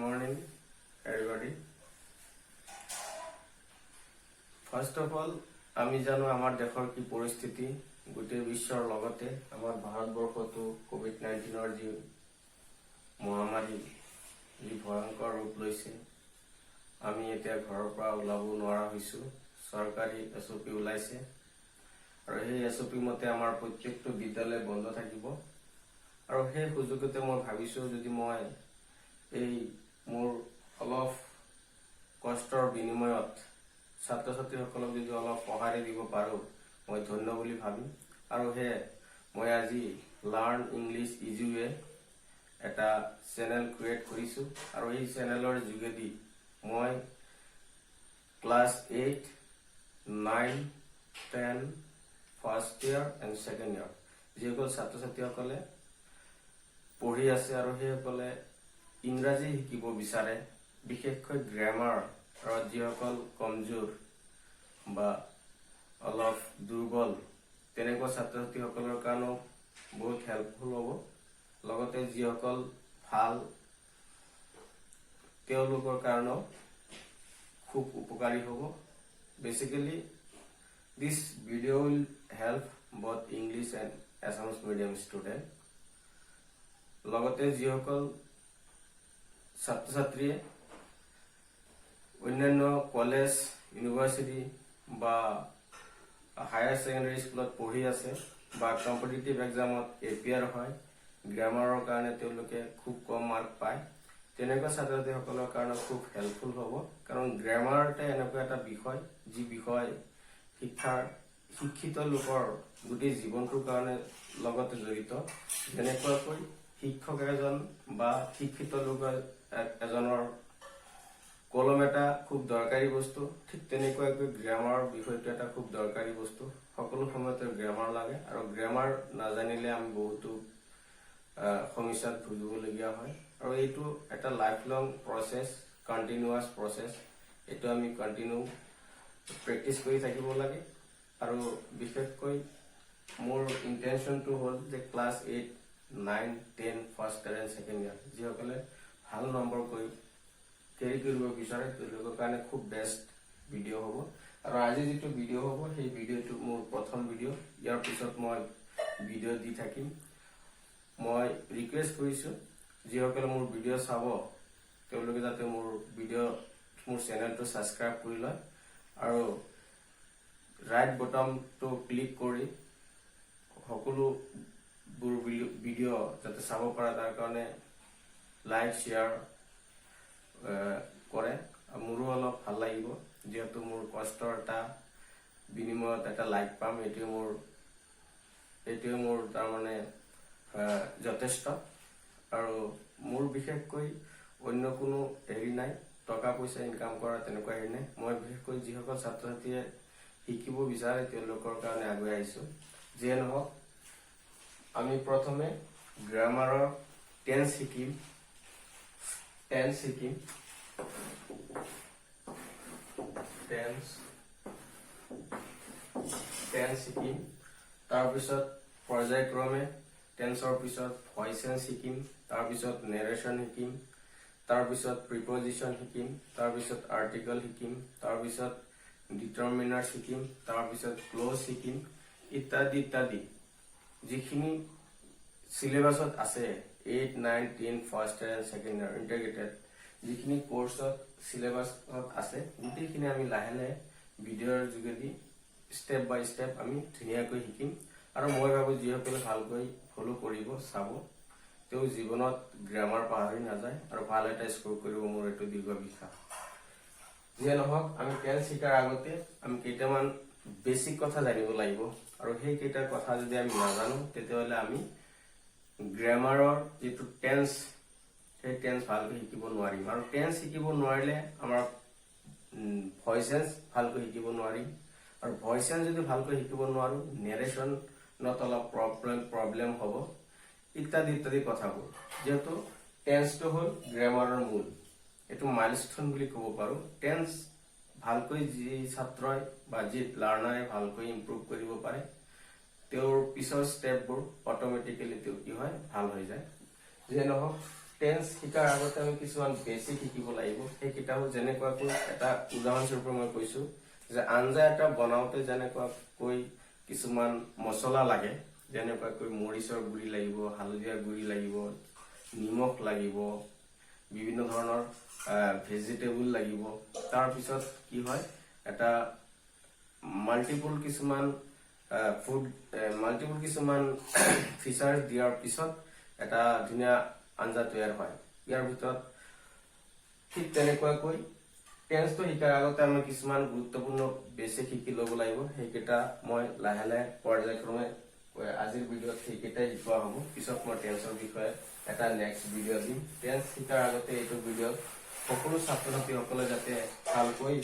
morning, everybody. First of all, আমি জানো আমাৰ দেশৰ কি পৰিস্থিতি গোটেই বিশ্বৰ লগতে আমাৰ ভাৰতবৰ্ষতো কোভিড-19 যি মহামাৰী যি ভয়ংকৰ ৰূপ লৈছে আমি এতিয়া ঘৰৰ পৰা ওলাব নোৱাৰা হৈছো চৰকাৰী এছঅপি ওলাইছে আৰু সেই এছঅপি মতে আমাৰ প্ৰত্যেকটো বিদ্যালয় বন্ধ থাকিব আৰু সেই সুযোগতে মই ভাবিছো যদি মই এই মোৰ অলপ কষ্টৰ বিনিময়ত ছাত্ৰ ছাত্ৰীসকলক যদি অলপ সহায় দিব পাৰো মই ধন্য বুলি ভাবিম আৰু হে মই আজি লাৰ্ন ইংলিছ ইজি ৱে এটা চেনেল ক্ৰিয়েট কৰিছো আৰু এই চেনেলৰ যোগেদি মই class 8 9 10 first year and second year যিসকল ছাত্ৰ ছাত্ৰীসকলে পঢ়ি আছে আৰু সেইসকলে ইংৰাজী শিকিব বিচাৰে বিশেষকৈ গ্ৰামাৰ আৰু যিসকল কমজোৰ বা অলপ দুৰ্বল তেনেকুৱা ছাত্ৰ ছাত্ৰীসকলৰ কাৰণে বহুত হেল্পফুল হ'ব লগতে যিসকল ভাল তেওঁলোকৰ কাৰণে খুব উপকাৰী হ'ব basically this video will help both English and Assamese medium student লগতে যিসকল ছাত্ৰ ছাত্ৰীয়ে অন্যান্য কলেজ ইউনিভাৰ্সিটি বা হায়াৰ সেকেন্ডাৰী স্কুলত পঢ়ি আছে বা কম্পিটিটিভ এক্সামত এপিয়াৰ হয় গ্ৰামাৰৰ কাৰণে তেওঁলোকে খুব কম মাৰ্ক পায় তেনেকুৱা ছাত্ৰ ছাত্ৰীসকলৰ কাৰণে খুব হেল্পফুল হ'ব কাৰণ গ্ৰামাৰতে এনেকুৱা এটা বিষয় যি বিষয় শিক্ষিত লোকৰ গোটেই জীৱনটোৰ কাৰণে লগতে জড়িত যেনেকৈ শিক্ষক এজন বা শিক্ষিত লোক এজনৰ কলম এটা খুব দৰকাৰী বস্তু ঠিক তেনেকুৱাকৈ গ্ৰামাৰ বিষয়টো এটা খুব দৰকাৰী বস্তু সকলো সময়তে গ্ৰামাৰ লাগে আৰু গ্ৰামাৰ নাজানিলে আমি বহুতো সমস্যাত ভুগিবলগীয়া হয় আৰু এইটো এটা লাইফ লং প্ৰসেস কন্টিনিউয়াস প্ৰসেস এটো আমি কন্টিনিউ প্ৰেক্টিস কৰি থাকিব লাগে আৰু বিশেষকৈ মোৰ ইন্টেনশনটো হ'ল যে class 8 9 10 first year and second year যিসকলে ভাল নম্বৰ কৰি কেৰি কৰিব বিচাৰে তেওঁলোকৰ কাৰণে খুব বেষ্ট ভিডিঅ' হ'ব আৰু আজি যেটো ভিডিঅ' হ'ব সেই ভিডিঅ'টো মোৰ প্ৰথম ভিডিঅ' ইয়াৰ পিছত মই ভিডিঅ' দি থাকিম মই ৰিকুৱেষ্ট কৰিছো যিসকলে মোৰ ভিডিঅ' চাব তেওঁলোকে যাতে মোৰ চেনেলটো সাবস্ক্ৰাইব কৰি লয় আৰু ৰাইট বটনটো ক্লিক কৰি সকলো ভিডিঅ' যাতে চাব পাৰে তাৰ কাৰণে লাইক শেয়াৰ কৰে মোৰো অলপ ভাল লাগিব যেহেতু মোৰ কষ্টৰ এটা বিনিময়ত এটা লাইক পাম এটো মোৰ তাৰ মানে যথেষ্ট আৰু মোৰ বিশেষকৈ অন্য কোনো হেৰি নাই টকা পইচা ইনকাম কৰা তেনেকুৱা হেৰি নাই মই বিশেষকৈ যিসকল ছাত্ৰ ছাত্ৰীয়ে শিকিব বিচাৰে তেওঁলোকৰ কাৰণে আগুৱাই আহিছো যে নহওক আমি প্ৰথমে গ্ৰামাৰৰ টেন্স শিকিম টেন্স শিকিম তাৰ পিছত পৰ্যায়ক্ৰমে টেন্সৰ পিছত ভয়েস চেঞ্জ শিকিম তাৰ পিছত নেৰেশন শিকিম তাৰ পিছত প্ৰিপজিশন শিকিম তাৰ পিছত আৰ্টিকল শিকিম তাৰ পিছত ডিটাৰমিনাৰ শিকিম তাৰ পিছত ক্লজ শিকিম ইত্যাদি ইত্যাদি যিখিনি সিলেবাসত আছে 8 9 10 first year and second year integrated যিখিনি কোৰ্সত সিলেবাসত আছে গোটেইখিনি আমি লাহে লাহে ভিডিঅ'ৰ যোগেদি স্টেপ বাই স্টেপ আমি ধুনীয়াকৈ শিকিম আৰু মই ভাবো যিসকলে ভালকৈ ফলো কৰিব চাব তেওঁ জীৱনত গ্ৰামাৰ পাহৰি নাযায় আৰু ভাল এটা স্কোৰ কৰিব মোৰ এটো দীৰ্ঘ বিশ্বাস যে নহওক আমি টেন্স শিকাৰ আগতে আমি কেইটামান বেসিক কথা জানিব লাগিব আৰু সেই কেইটাৰ কথা যদি আমি নাজানো তেতিয়াহলে আমি গ্ৰামাৰৰ যেটো টেন্স সেই টেন্স ভালকৈ শিকিব নোৱাৰিম আৰু টেন্স শিকিব নোৱাৰিলে আমাৰ ভয়েস চেঞ্জ ভালকৈ শিকিব নোৱাৰিম আৰু ভয়েস চেঞ্জ যদি ভালকৈ শিকিব নোৱাৰো নেৰেশন নত অলপ প্ৰবলেম হ'ব ইত্যাদি ইত্যাদি কথাবোৰ যেহেতু টেন্সটো হ'ল গ্ৰামাৰৰ মূল এটো মাইলস্টোন বুলি ক'ব পাৰো টেন্স ভালকৈ যি ছাত্ৰই বা যি লাৰ্ণাৰে ভালকৈ ইমপ্ৰুভ কৰিব পাৰে তেওঁৰ পিছৰ ষ্টেপবোৰ অটোমেটিক্যালি কি হয় ভাল হৈ যায় যে নহওক টেন্স শিকাৰ আগতে আমি কিছুমান বেসিক শিকিব লাগিব। সেই কিতাপ যেনেকুৱাকৈ এটা উদাহৰণস্বৰূপে মই কৈছো যে আঞ্জা এটা বনাওতে যেনেকুৱাকৈ কিছুমান মছলা লাগে, যেনেকুৱাকৈ মৰিচৰ গুৰি লাগিব, হালধীয়া গুৰি লাগিব, নিমখ লাগিব, বিভিন্ন ধৰণৰ ভেজিটেবল লাগিব। তাৰ পিছত কি হয়, এটা মাল্টিপল কিছুমান ফিচাৰ দিয়াৰ পিছত এটা ধুনীয়া আঞ্জা তৈয়াৰ হয়। ইয়াৰ ভিতৰত ঠিক তেনেকুৱাকৈ টেন্সটো শিকাৰ আগতে আমি কিছুমান গুৰুত্বপূৰ্ণ বেসিক শিকি ল'ব লাগিব। সেইকেইটা মই লাহে লাহে পৰ্যায়ক্ৰমে আজিৰ ভিডিঅ'ত সেইকেইটাই শিকোৱা হ'ব। পিছত মই টেন্সৰ বিষয়ে এটা নেক্সট ভিডিঅ' দিম। টেন্স শিকাৰ আগতে এইটো ভিডিঅ'ত সকলো ছাত্ৰ ছাত্ৰীসকলে যাতে ভালকৈ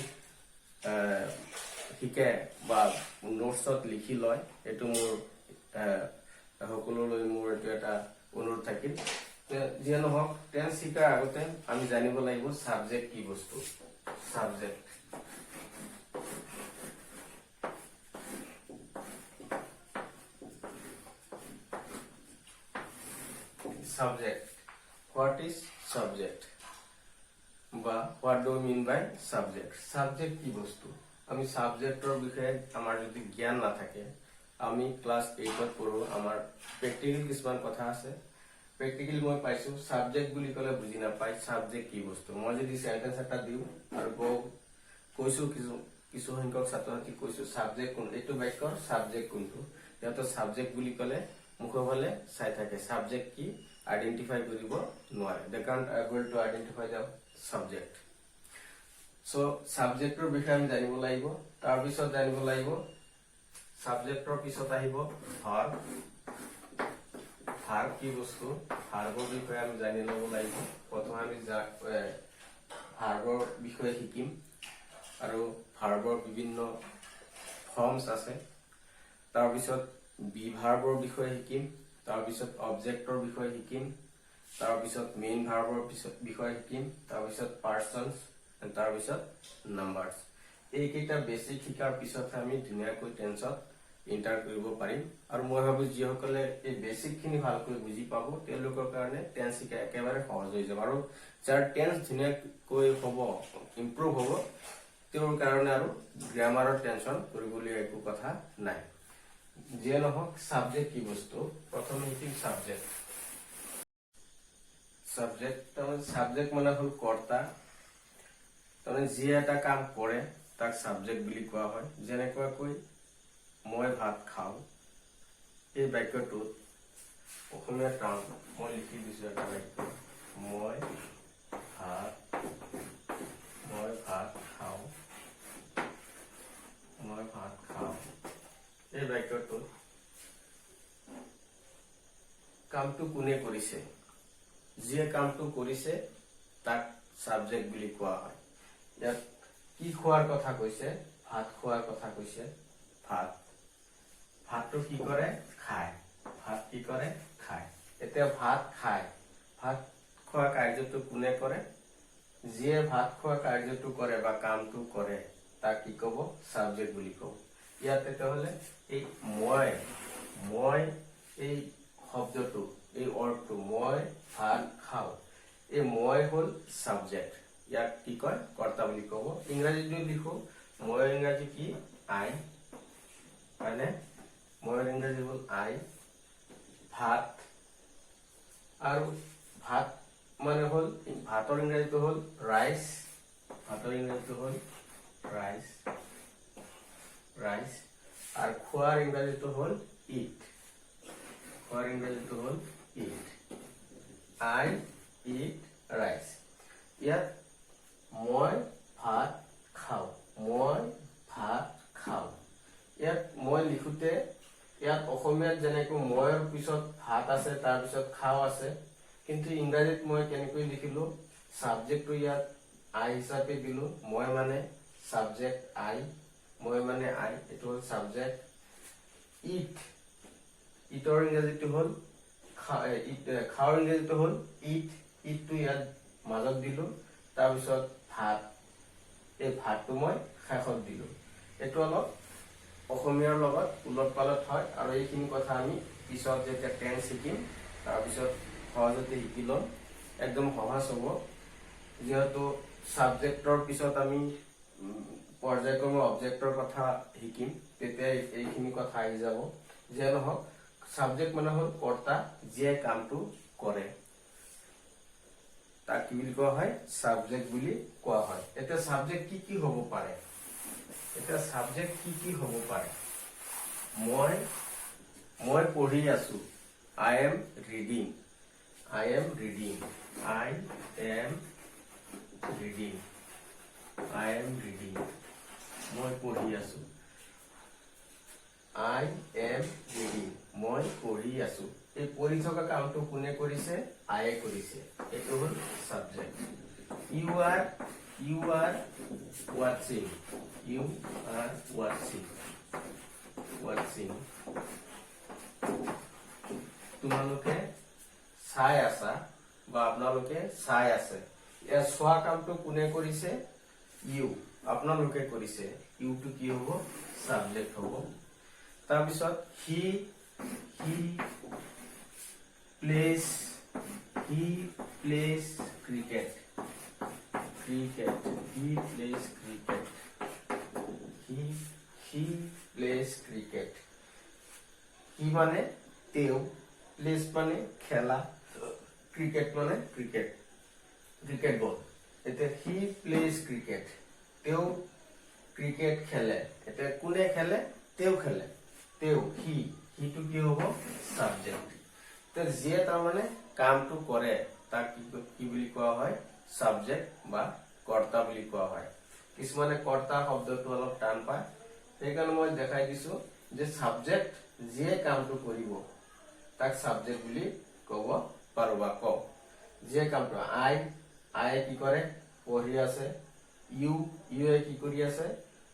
শিকে বা নোটছত লিখি লয়, এইটো মোৰ সকলোলৈ মোৰ এইটো এটা অনুৰোধ থাকিল। যিয়ে নহওক, টেন্স শিকাৰ আগতে আমি জানিব লাগিব সাবজেক্ট কি বস্তু। Subject subject. What is subject? বা what do you mean by subject? Subject কি বস্তু? আমি সাবজেক্টৰ বিষয়ে আমাৰ যদি জ্ঞান না থাকে, আমি ক্লাস 8ত পঢ়ো, আমাৰ প্ৰেক্টিকেল কিছুমান কথা আছে। প্ৰেক্টিকেল মই পাইছো সাবজেক্ট বুলি ক'লে বুজি নাপায় সাবজেক্ট কি বস্তু। মই যদি সেন্টেন্স এটা দিও আৰু কৈছো কিছু সংখ্যক ছাত্ৰ ছাত্ৰী কৈছো সাবজেক্ট কোন, এইটো বাক্যৰ সাবজেক্ট কোনটো, ইয়াত সাবজেক্ট বুলি ক'লে মুখফালে চাই থাকে, সাবজেক্ট কি আইডেন্টিফাই কৰিব নোৱাৰে। they can't able to identify the subject. so সাবজেক্টৰ বিষয়ে আমি জানিব লাগিব। তাৰ পিছত জানিব লাগিব সাবজেক্টৰ পিছত আহিব ভাৰ্ব। ভাৰ্ব কি বস্তু, ভাৰ্বৰ বিষয়ে আমি জানি ল'ব লাগিব। প্ৰথমে আমি ভাৰ্বৰ বিষয়ে শিকিম আৰু ভাৰ্বৰ বিভিন্ন ফৰ্মছ আছে। তাৰ পিছত বি ভাৰ্বৰ বিষয়ে শিকিম, তাৰ পিছত অবজেক্টৰ বিষয়ে শিকিম, তাৰ পিছত মেইন ভাৰ্বৰ বিষয়ে শিকিম, তাৰ পিছত পাৰ্সনছ, তাৰ পিছত নাম্বাৰছ। এইকেইটা বেসিক শিকাৰ পিছত আমি ধুনীয়াকৈ টেন্সত ইন্টাৰ কৰিব পাৰিম। আৰু মই ভাবো যিসকলে এই বেসিকখিনি ভালকৈ বুজি পাব তেওঁলোকৰ কাৰণে টেন্স শিকা একেবাৰে সহজ হৈ যাব। আৰু যাৰ টেন্স ধুনীয়াকৈ হ'ব, ইম্প্ৰুভ হ'ব, তেওঁৰ কাৰণে আৰু গ্ৰামাৰৰ টেনচন কৰিবলগীয়া একো কথা নাই। যিয়ে নহওক, সাবজেক্ট কি বস্তু, প্ৰথমে শিকিম সাবজেক্ট। সাবজেক্ট মানে হল কৰ্তা। তাৰমানে যি এটা কাম কৰে তাক সাবজেক্ট বুলি কোৱা হয়। যেনেকুৱাকৈ মই ভাত খাওঁ, এই বাক্যটোত অসমীয়া টান মই লিখি দিছো এটা বাক্য, মই ভাত খাওঁ, মই ভাত খাওঁ। এই বাক্যটোত কামটো কোনে কৰিছে, যিয়ে কামটো কৰিছে তাক সাবজেক্ট বুলি কোৱা হয়। ইয়াত কি খোৱাৰ কথা কৈছে, ভাত খোৱাৰ কথা কৈছে। ভাতটো কি কৰে, খায়। ভাত কি কৰে, খায়। এতিয়া ভাত খায়, ভাত খোৱা কাৰ্যটো কোনে কৰে, যিয়ে ভাত খোৱা কাৰ্যটো কৰে বা কামটো কৰে তাক কি কব, সাবজেক্ট বুলি কব। ইয়াত তেতিয়াহ'লে এই মই এই শব্দটো, এই অৰ্থটো মই ভাত খাওঁ, এই মই হল সাবজেক্ট। ইয়াক কি কয়, কৰ্তা বুলি কব। ইংৰাজীটো লিখো, মই ইংৰাজী কি, আই, হয়নে? মই ইংৰাজী হল আই। ভাত, আৰু ভাত মানে হল, ভাতৰ ইংৰাজীটো হল ৰাইচ, ভাতৰ ইংৰাজীটো হল ৰাইচ, আৰু খোৱাৰ ইংৰাজীটো হল ইট, খোৱাৰ ইংৰাজীটো হল ইট। I eat rice. ইয়াত মই ভাত খাওঁ, মই ভাত খাওঁ। ইয়াত মই লিখোতে ইয়াত অসমীয়াত যেনেকৈ ময়ৰ পিছত ভাত আছে, তাৰ পিছত খাওঁ আছে, কিন্তু ইংৰাজীত মই কেনেকৈ লিখিলো, সাবজেক্টটো ইয়াত আই হিচাপে দিলো। মই মানে সাবজেক্ট আই, মই মানে আই, এইটো হল সাবজেক্ট। ইটৰ ইংৰাজীটো হল খাওয়াৰ ইংৰাজীটো হল ইট, ইটটো ইয়াত মাজত দিলো। তাৰপিছত ভাত, এই ভাতটো মই শেষত দিলো। এইটো অলপ অসমীয়াৰ লগত উলট পালট হয়, আৰু এইখিনি কথা আমি পিছত যেতিয়া টেন্স শিকিম তাৰপিছত সহজতে শিকি ল'ম। একদম সহজ হ'ব যেহেতু সাবজেক্টৰ পিছত আমি পৰ্যায়ক্ৰমে অবজেক্টৰ কথা শিকিম তেতিয়া এইখিনি কথা আহি যাব যে নহওক সাবজেক্ট মানে হ'ল কৰ্তা যিয়ে কামটো কৰে তাক কি বুলি কোৱা হয় সাবজেক্ট বুলি কোৱা হয় এতিয়া সাবজেক্ট কি হ'ব পাৰে এতিয়া সাবজেক্ট কি হ'ব পাৰে মই পঢ়ি আছো I am reading I am reading মই পঢ়ি আছো I am reading মই পঢ়ি আছো এই পঢ়ি থকা কামটো কোনে কৰিছে I কৰিছে এইটো হ'ল সাবজেক্ট you are watching তোমালোকে চাই আছা বা আপোনালোকে চাই আছে এই চোৱা কামটো কোনে কৰিছে you আপোনালোকে কৰিছে you টো কি হ'ব সাবজেক্ট হ'ব তাৰ পিছত he plays cricket he plays cricket he মানে তেও প্লেস মানে খেলা ক্রিকেট মানে ক্রিকেট বল এতে he plays cricket তেও ক্রিকেট খেলে এতে কোনে খেলে তেও খেলে তেও he টো কি হ'ব সাবজেক্ট তে যে তাৰ মানে কামটো কৰে তাক কি বুলি কোৱা হয় সাবজেক্ট বা কৰ্তা বুলি কোৱা হয় কিছুমানে কৰ্তা শব্দটো অলপ টান পায় সেইকাৰণে মই দেখাই দিছো যে সাবজেক্ট যে কামটো কৰিব তাক সাবজেক্ট বুলি ক'ব পাৰো বা কও যে কামটো I কি কৰে পঢ়ি আছে you কি কৰি আছে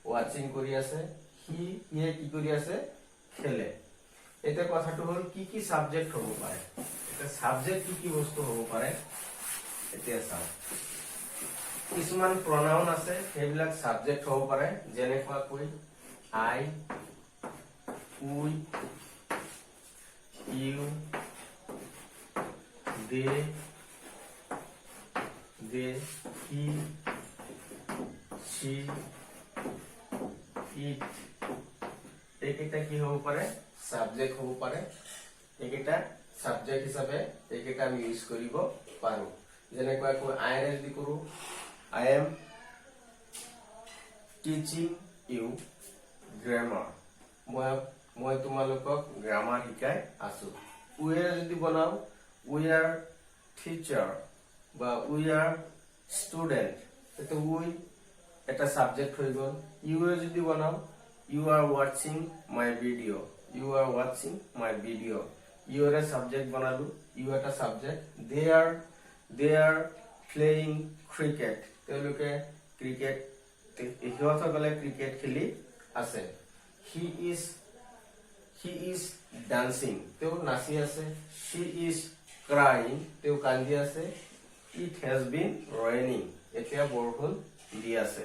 ওয়াচিং কৰি আছে he কি কৰি আছে খেলে এটা কথাটো হ'ল কি সাবজেক্ট হ'ব পাৰে এটা সাবজেক্ট কি বস্তু হ'ব পাৰে এতিয়া চাও কিছুমান প্ৰনাউন আছে সেইবিলাক সাবজেক্ট হ'ব পাৰে যেনেকুৱা কৈ I we you they he she it এইকেইটা কি হ'ব পাৰে সাবজেক্ট হ'ব পাৰে এইকেইটা সাবজেক্ট হিচাপে এইকেইটা আমি ইউজ কৰিব পাৰো যেনেকুৱা কৈ I যদি কৰো I am teaching you grammar মই তোমালোকক গ্রামার শিকাই আছো we are যদি বনাও we are teacher বা we are student এতে we এটা সাবজেক্ট হৈ গল you are যদি বনাও you are watching my video you are a subject বনালো you এটা subject they are playing cricket তেওঁলোকে ক্রিকেট ইহঁতসকলে ক্রিকেট খেলি আছে he is dancing তেও নাচি আছে she is crying তেও কান্দি আছে it has been raining এতিয়া বৰষুণ দি আছে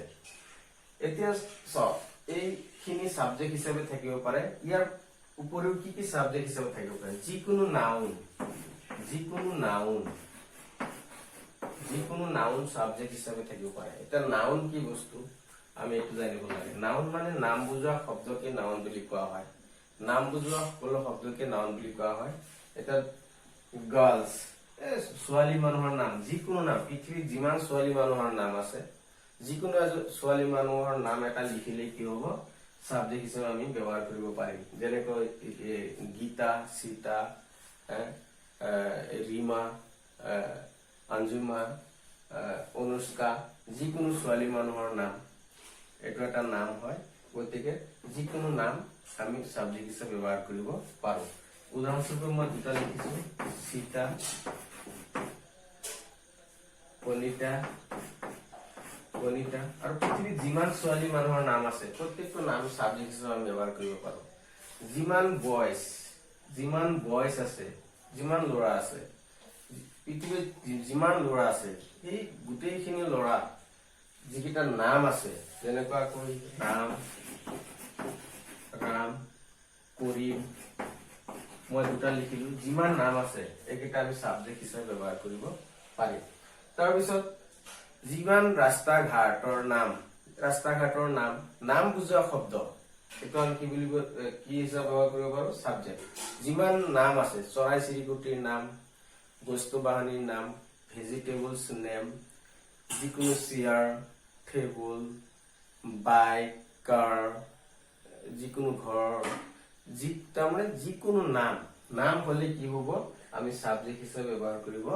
এতিয়া সব এই খিনি সাবজেক্ট হিচাপে থাকিব পাৰে ইয়াৰ উপৰিও কি সাবজেক্ট হিচাপে থাকিব পাৰে যিকোনো নাউন সাবজেক্ট হিচাপে থাকিব পাৰে এটা নাউন কি বস্তু আমি এটো জানিব লাগে নাউন মানে নাম বুজোৱা শব্দকে নাউন বুলি কোৱা হয় নাম বুজোৱা সকলো শব্দকে নাউন বুলি কোৱা হয় এটা গাৰ্লছ ছোৱালী মানুহৰ নাম যিকোনো নাম পৃথিৱীত যিমান ছোৱালী মানুহৰ নাম আছে যিকোনো ছোৱালী মানুহৰ নাম এটা লিখিলে কি হ'ব সাবজেক্ট হিচাপে আমি ব্যৱহাৰ কৰিব পাৰিম যেনেকৈ গীতা সীতা ৰীমা অঞ্জুমা অনুষ্কা যিকোনো ছোৱালী মানুহৰ নাম এটো এটা নাম হয় গতিকে যিকোনো নাম আমি সাবজেক্ট হিচাপে ব্যৱহাৰ কৰিব পাৰো উদাহৰণস্বৰূপে মই দুটা লিখিছো সীতা কনিতা আৰু পৃথিৱীত যিমান ছোৱালী মানুহৰ নাম আছে প্ৰত্যেকটো নাম সাবজেক্ট হিচাপে আমি ব্যৱহাৰ কৰিব পাৰো যিমান বয়স আছে যিমান ল'ৰা আছে পৃথিৱীত যিমান ল'ৰা আছে এই গোটেইখিনি ল'ৰা যিকেইটা নাম আছে যেনেকুৱা কৈ ৰাম কৰিম মই দুটা লিখিলো যিমান নাম আছে এইকেইটা আমি সাবজেক্ট হিচাপে ব্যৱহাৰ কৰিব পাৰি। তাৰপিছত যিমান ৰাস্তা ঘাটৰ নাম বুজোৱা শব্দ, এইটো আমি কি বুলি কি হিচাপে ব্যৱহাৰ কৰিব পাৰো? সাবজেক্ট। যিমান নাম আছে, চৰাই চিৰিকটিৰ নাম, বস্তু বাহনীৰ নাম, ভেজিটেবলছ নেম, যিকোনো চেয়াৰ, টেবুল, বাইক, কাৰ, যিকোনো ঘৰ, তাৰমানে যিকোনো নাম হলে কি হব? আমি সাবজেক্ট হিচাপে ব্যৱহাৰ কৰিব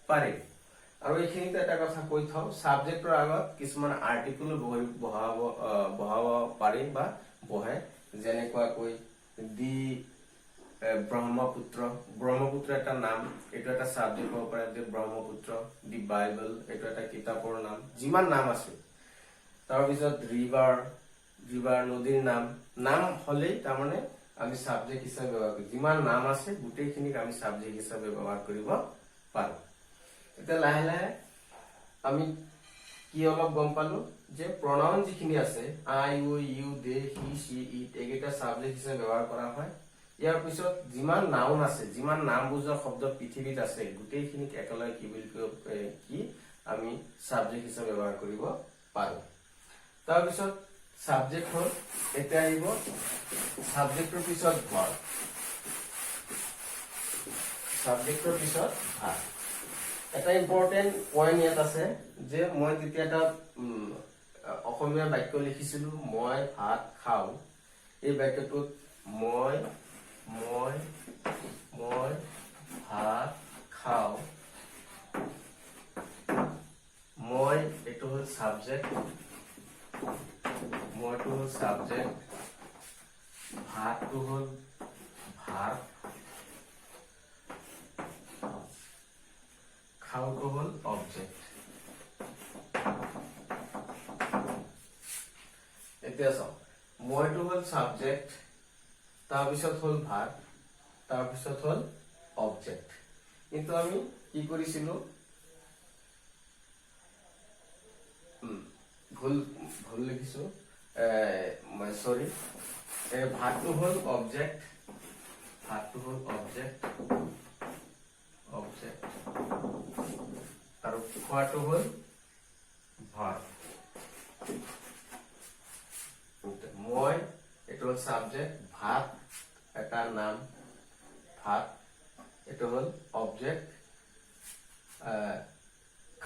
পাৰিম। আৰু এইখিনিতে এটা কথা কৈ থওঁ, সাবজেক্টৰ আগত কিছুমান আৰ্টিকল বহাব পাৰিম বা বহে, যেনেকুৱাকৈ দি ব্ৰহ্মপুত্ৰ এটা নাম, এইটো এটা সাবজেক্ট হ'ব পাৰে। যে ব্ৰহ্মপুত্ৰ, দি বাইবল, এইটো এটা কিতাপৰ নাম। যিমান নাম আছে, তাৰপিছত ৰিভাৰ নদীৰ নাম হলেই তাৰমানে আমি সাবজেক্ট হিচাপে ব্যৱহাৰ কৰিম। যিমান নাম আছে গোটেইখিনিক আমি সাবজেক্ট হিচাপে ব্যৱহাৰ কৰিব পাৰো। এতিয়া লাহে লাহে আমি কি অলপ গম পালো যে প্ৰনাউন যিখিনি আছে, I, you, they, he, she, it, এইকেইটা সাবজেক্ট হিচাপে ব্যৱহাৰ কৰা হয়। ইয়াৰ পিছত যিমান নাউন আছে, যিমান নাম বুজোৱা শব্দ পৃথিৱীত আছে, গোটেইখিনিক একেলগে কি আমি সাবজেক্ট হিচাপে ব্যৱহাৰ কৰিব পাৰো। তাৰপিছত সাবজেক্ট হল, এতিয়া আহিব সাবজেক্টৰ পিছত ভাৰ্ব। সাবজেক্টৰ পিছত ভাৰ্ব। এটা ইম্পৰ্টেন্ট পইণ্ট ইয়াত আছে যে মই যেতিয়া এটা অসমীয়া বাক্য লিখিছিলো, মই ভাত খাওঁ, এই বাক্যটোত মই ভাত খাওঁ, মই এইটো হল সাবজেক্ট, মইটো হল সাবজেক্ট, ভাতটো হল ভাৰ্ব, খাওঁটো হল অবজেক্ট। এতিয়া চাও, মইটো হল সাবজেক্ট, তাৰপিছত হল ভাৰ্ব, তাৰপিছত হল অবজেক্ট। কিন্তু আমি কি কৰিছিলো, ভুল লিখিছো, সৰি, ভাতটো হল অবজেক্ট, আৰু খোৱাটো হল ভাৰ্ব। মই এইটো হল সাবজেক্ট, ভাত এটা নাম, ভাত এইটো হল অবজেক্ট,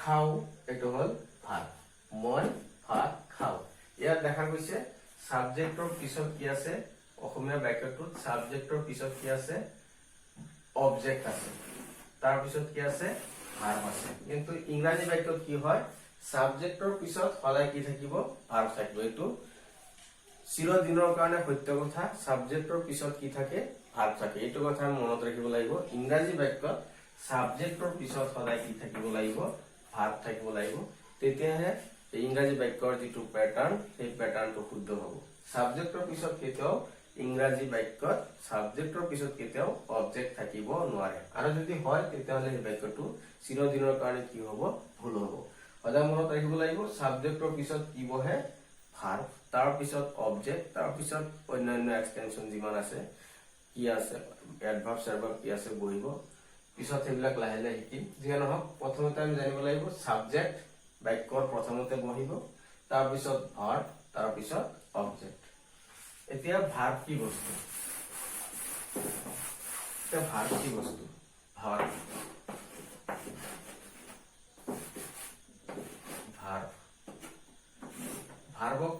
খাও এইটো হল ভাত। মই ভাত খাও। ইয়াত দেখা গৈছে সাবজেক্টৰ পিছত কি আছে, অসমীয়া বাক্যটোত সাবজেক্টৰ পিছত কি আছে? অবজেক্ট আছে, তাৰ পিছত কি আছে? ভাৰ্ব আছে। কিন্তু ইংৰাজী বাক্যত কি হয়, সাবজেক্টৰ পিছত সদায় কি থাকিব? ভাৰ্ব থাকিব। এইটো চিৰদিনৰ কাৰণে সত্য কথা, সাবজেক্টৰ পিছত কি থাকে? ভাৰ্ব থাকে। এইটো কথা মনত ৰাখিব লাগিব। ইংৰাজী বাক্যত সাবজেক্টৰ পিছত সদায় কি থাকিব লাগিব? ভাৰ্ব থাকিব লাগিব। তেতিয়াহে ইংৰাজী বাক্যৰ যিটো পেটাৰ্ণ, সেই পেটাৰ্ণটো শুদ্ধ হ'ব। সাবজেক্টৰ পিছত কেতিয়াও ইংৰাজী বাক্যত সাবজেক্টৰ পিছত কেতিয়াও অবজেক্ট থাকিব নোৱাৰে। আৰু যদি হয়, তেতিয়াহ'লে সেই বাক্যটো চিৰদিনৰ কাৰণে কি হ'ব? ভুল হ'ব। সদায় মনত ৰাখিব লাগিব, সাবজেক্টৰ পিছত কি বহে? ভাৰ্ব, তাৰ পিছত অবজেক্ট, তাৰ পিছত অন্যান্য এক্সটেনশন যিমান আছে, কি আছে, এডভাৰ্ব চেডভাৰ্ব কি আছে বহিব। পিছত সেইবিলাক লাহে লাহে শিকিম। যিয়ে নহওক, প্ৰথমতে আমি জানিব লাগিব সাবজেক্ট বাক্যৰ প্ৰথমতে বহিব, তাৰপিছত ভাৰ্ব, তাৰপিছত অবজেক্ট। এতিয়া ভাৰ্ব কি বস্তু? ভাৰ্বক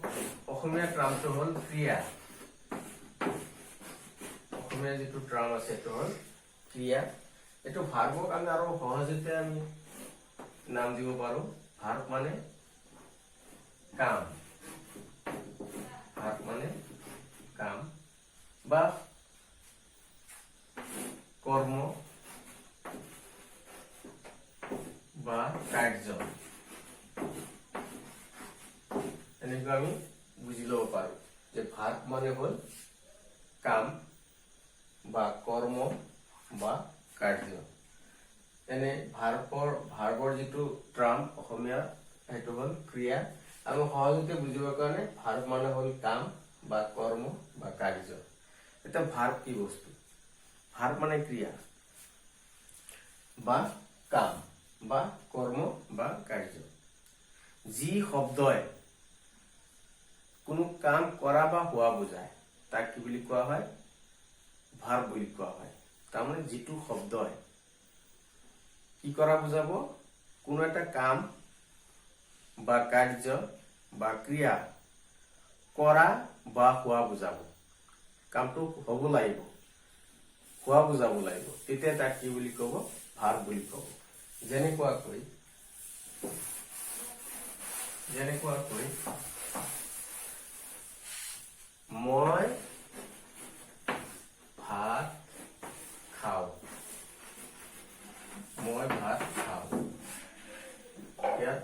অসমীয়া ট্ৰামটো হল ক্ৰিয়া। অসমীয়া যিটো ট্ৰাম আছে সেইটো হল ক্ৰিয়া। এইটো ভাৰ্বক আমি আৰু সহজতে আমি নাম দিব পাৰো। ভাৰ্ব মানে কাম, ভাৰ্ব মানে কাম বা কৰ্ম বা কাৰ্য, এনেকুৱা আমি বুজি লব পাৰো যে ভাৰ্ব মানে হল কাম বা কৰ্ম বা কাৰ্য। এনে ভাৰ্বৰ যিটো ট্ৰাম অসমীয়া, সেইটো হল ক্ৰিয়া। আমি সহজতে বুজিবৰ কাৰণে ভাৰ্ব মানে হল কাম বা কৰ্ম বা কাৰ্য। এটা ভাৰ্ব কি বস্তু? ভাৰ্ব মানে ক্ৰিয়া বা কাম বা কৰ্ম বা কাৰ্য যি শব্দই কোনো কাম কৰা বা হোৱা বুজায় তাক কি বুলি কোৱা হয় ভাৰ্ব বুলি কোৱা হয় তাৰমানে যিটো শব্দই কি কৰা বুজাব কোনো এটা কাম বা কাৰ্য বা ক্ৰিয়া কৰা বা হোৱা বুজাব কামটো হ'ব লাগিব হোৱা বুজাব লাগিব তেতিয়া তাক কি বুলি ক'ব ভাৰ্ব বুলি ক'ব যেনেকুৱাকৈ মই ভাত খাওঁ ইয়াত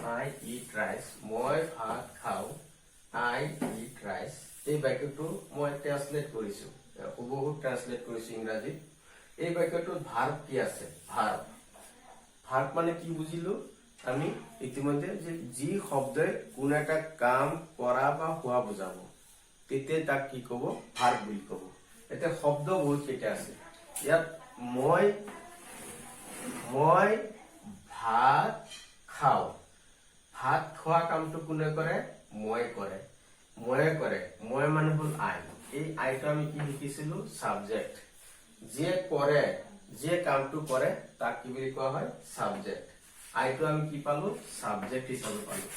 I eat rice মই ভাত খাওঁ I eat rice এই বাক্যটো মই ট্ৰান্সলেট কৰিছো হুবহু ট্ৰান্সলেট কৰিছো ইংৰাজীত এই বাক্যটোত ভাৰ্ব কি আছে ভাৰ্ব মানে কি বুজিলো আমি ইতিমধ্যে যে যি শব্দই কোনো এটা কাম কৰা বা হোৱা বুজাব তেতিয়া তাক কি ক'ব ভাৰ্ব বুলি ক'ব এটা শব্দ বহুত কেইটা আছে ইয়াত মই ভাত খাওঁ ভাত খোৱা কামটো কোনে কৰে মই কৰে মই মানে হল আই এই আইটো আমি কি লিখিছিলো সাবজেক্ট যে কৰে যে কামটো কৰে তাক কি বুলি কোৱা হয় সাবজেক্ট আইটো আমি কি পালো সাবজেক্ট হিচাপে পালো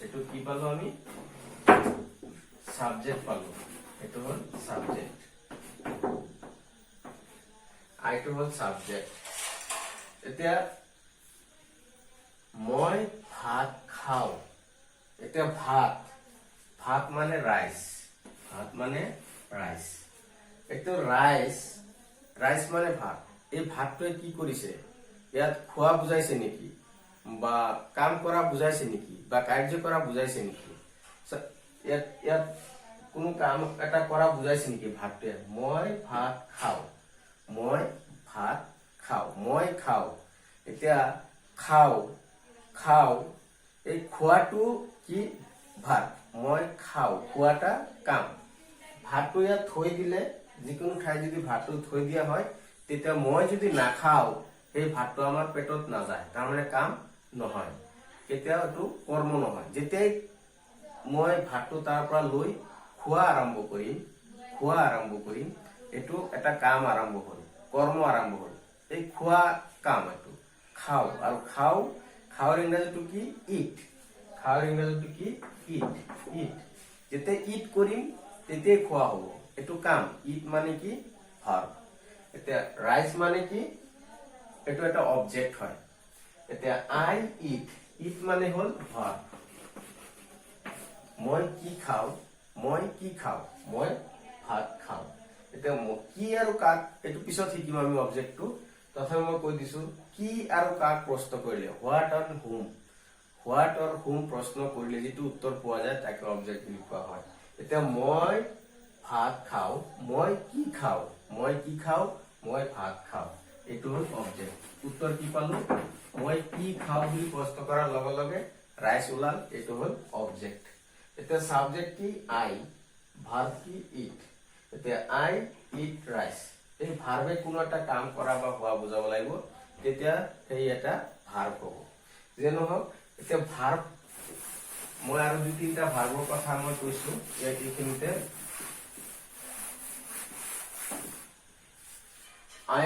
এটো কি পালো আমি সাবজেক্ট পালো এটো হল সাবজেক্ট আইটো হল সাবজেক্ট এতিয়া মই ভাত খাওঁ এতিয়া ভাত মানে রাইস এটো রাইস মানে ভাত এই ভাতটোৱে কি কৰিছে ইয়াত খোৱা বুজাইছে নেকি বা কাম কৰা বুজাইছে নেকি বা কাৰ্য কৰা বুজাইছে নেকি ইয়াত কোনো কাম এটা কৰা বুজাইছে নেকি ভাতটোৱে মই ভাত খাওঁ মই খাওঁ এতিয়া খাওঁ এই খোৱাটো কি ভাত মই খাওঁ খোৱাটা কাম ভাতটো ইয়াত থৈ দিলে যিকোনো ঠাই যদি ভাতটো থৈ দিয়া হয় তেতিয়া মই যদি নাখাওঁ সেই ভাতটো আমাৰ পেটত নাযায় তাৰমানে কাম নহয় কেতিয়াও এইটো কৰ্ম নহয় যেতিয়াই মই ভাতটো তাৰ পৰা লৈ খোৱা আৰম্ভ কৰিম এইটো এটা কাম আৰম্ভ হ'ল কৰ্ম আৰম্ভ হ'ল এই খোৱা কাম এইটো খাওঁ আৰু খাওঁৰ ইংৰাজীটো কি ইট যেতিয়া ইট কৰিম তেতিয়াই খোৱা হ'ব এইটো কাম ইট মানে কি ভাৰ্ব এতিয়া ৰাইস মানে কি এইটো এটা অবজেক্ট হয় এতিয়া আই ইট মানে হল ভাৰ্ব মই ভাত খাওঁ এতিয়া কি আৰু কাক এইটো পিছত শিকিম আমি অবজেক্টটো তথাপি মই কৈ দিছো কি আৰু কাক প্ৰশ্ন কৰিলে হোৱাট অৰ হুম প্ৰশ্ন কৰিলে যেটো উত্তৰ পোৱা যায় তাকে অবজেক্ট বুলি কোৱা হয় এতিয়া মই ভাত খাওঁ মই কি খাওঁ মই ভাত খাওঁ এইটো হল অবজেক্ট উত্তৰ কি পালো মই কি খাওঁ বুলি প্ৰশ্ন কৰাৰ লগে লগে ৰাইস ওলাল এইটো হল অবজেক্ট এতিয়া সাবজেক্ট কি আই ভাৰ্ব কি ইট এতিয়া আই ইট ৰাইস এই ভাৰ্বে কোনো এটা কাম কৰা বা হোৱা বুজাব লাগিব তেতিয়া সেই এটা ভাৰ্ব হ'ব যে নহওক এতিয়া ভাৰ্ব মই আৰু দুই তিনটা ভাৰ্বৰ কথা মই কৈছো এইখিনিতে I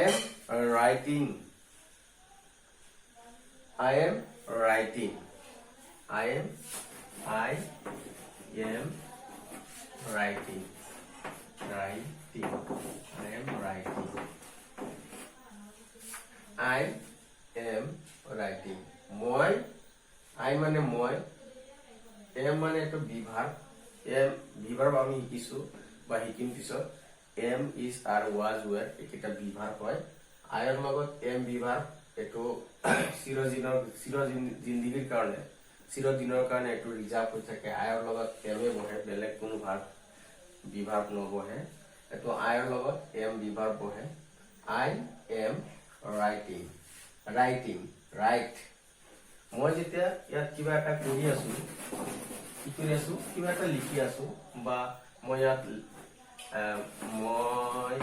am writing মই I মানে মই am মানে এটো বিভাৰ্ব আমি শিকিছো বা শিকিম পিছত am is are was were এটা বিভাৰ্ব হয় I ৰ লগত am বিভাৰ্ব এটো চিৰদিনৰ কাৰণে এটো ৰিজাৰ্ভ হৈ থাকে I ৰ লগত am এ বহে বেলেগ কোনো বিভাৰ্ব নবহে এটো I ৰ লগত am বিভাৰ্ব বহে I am writing মই যেতিয়া ইয়াত কিবা এটা কৰি আছো কিবা এটা লিখি আছো বা মই ইয়াত মই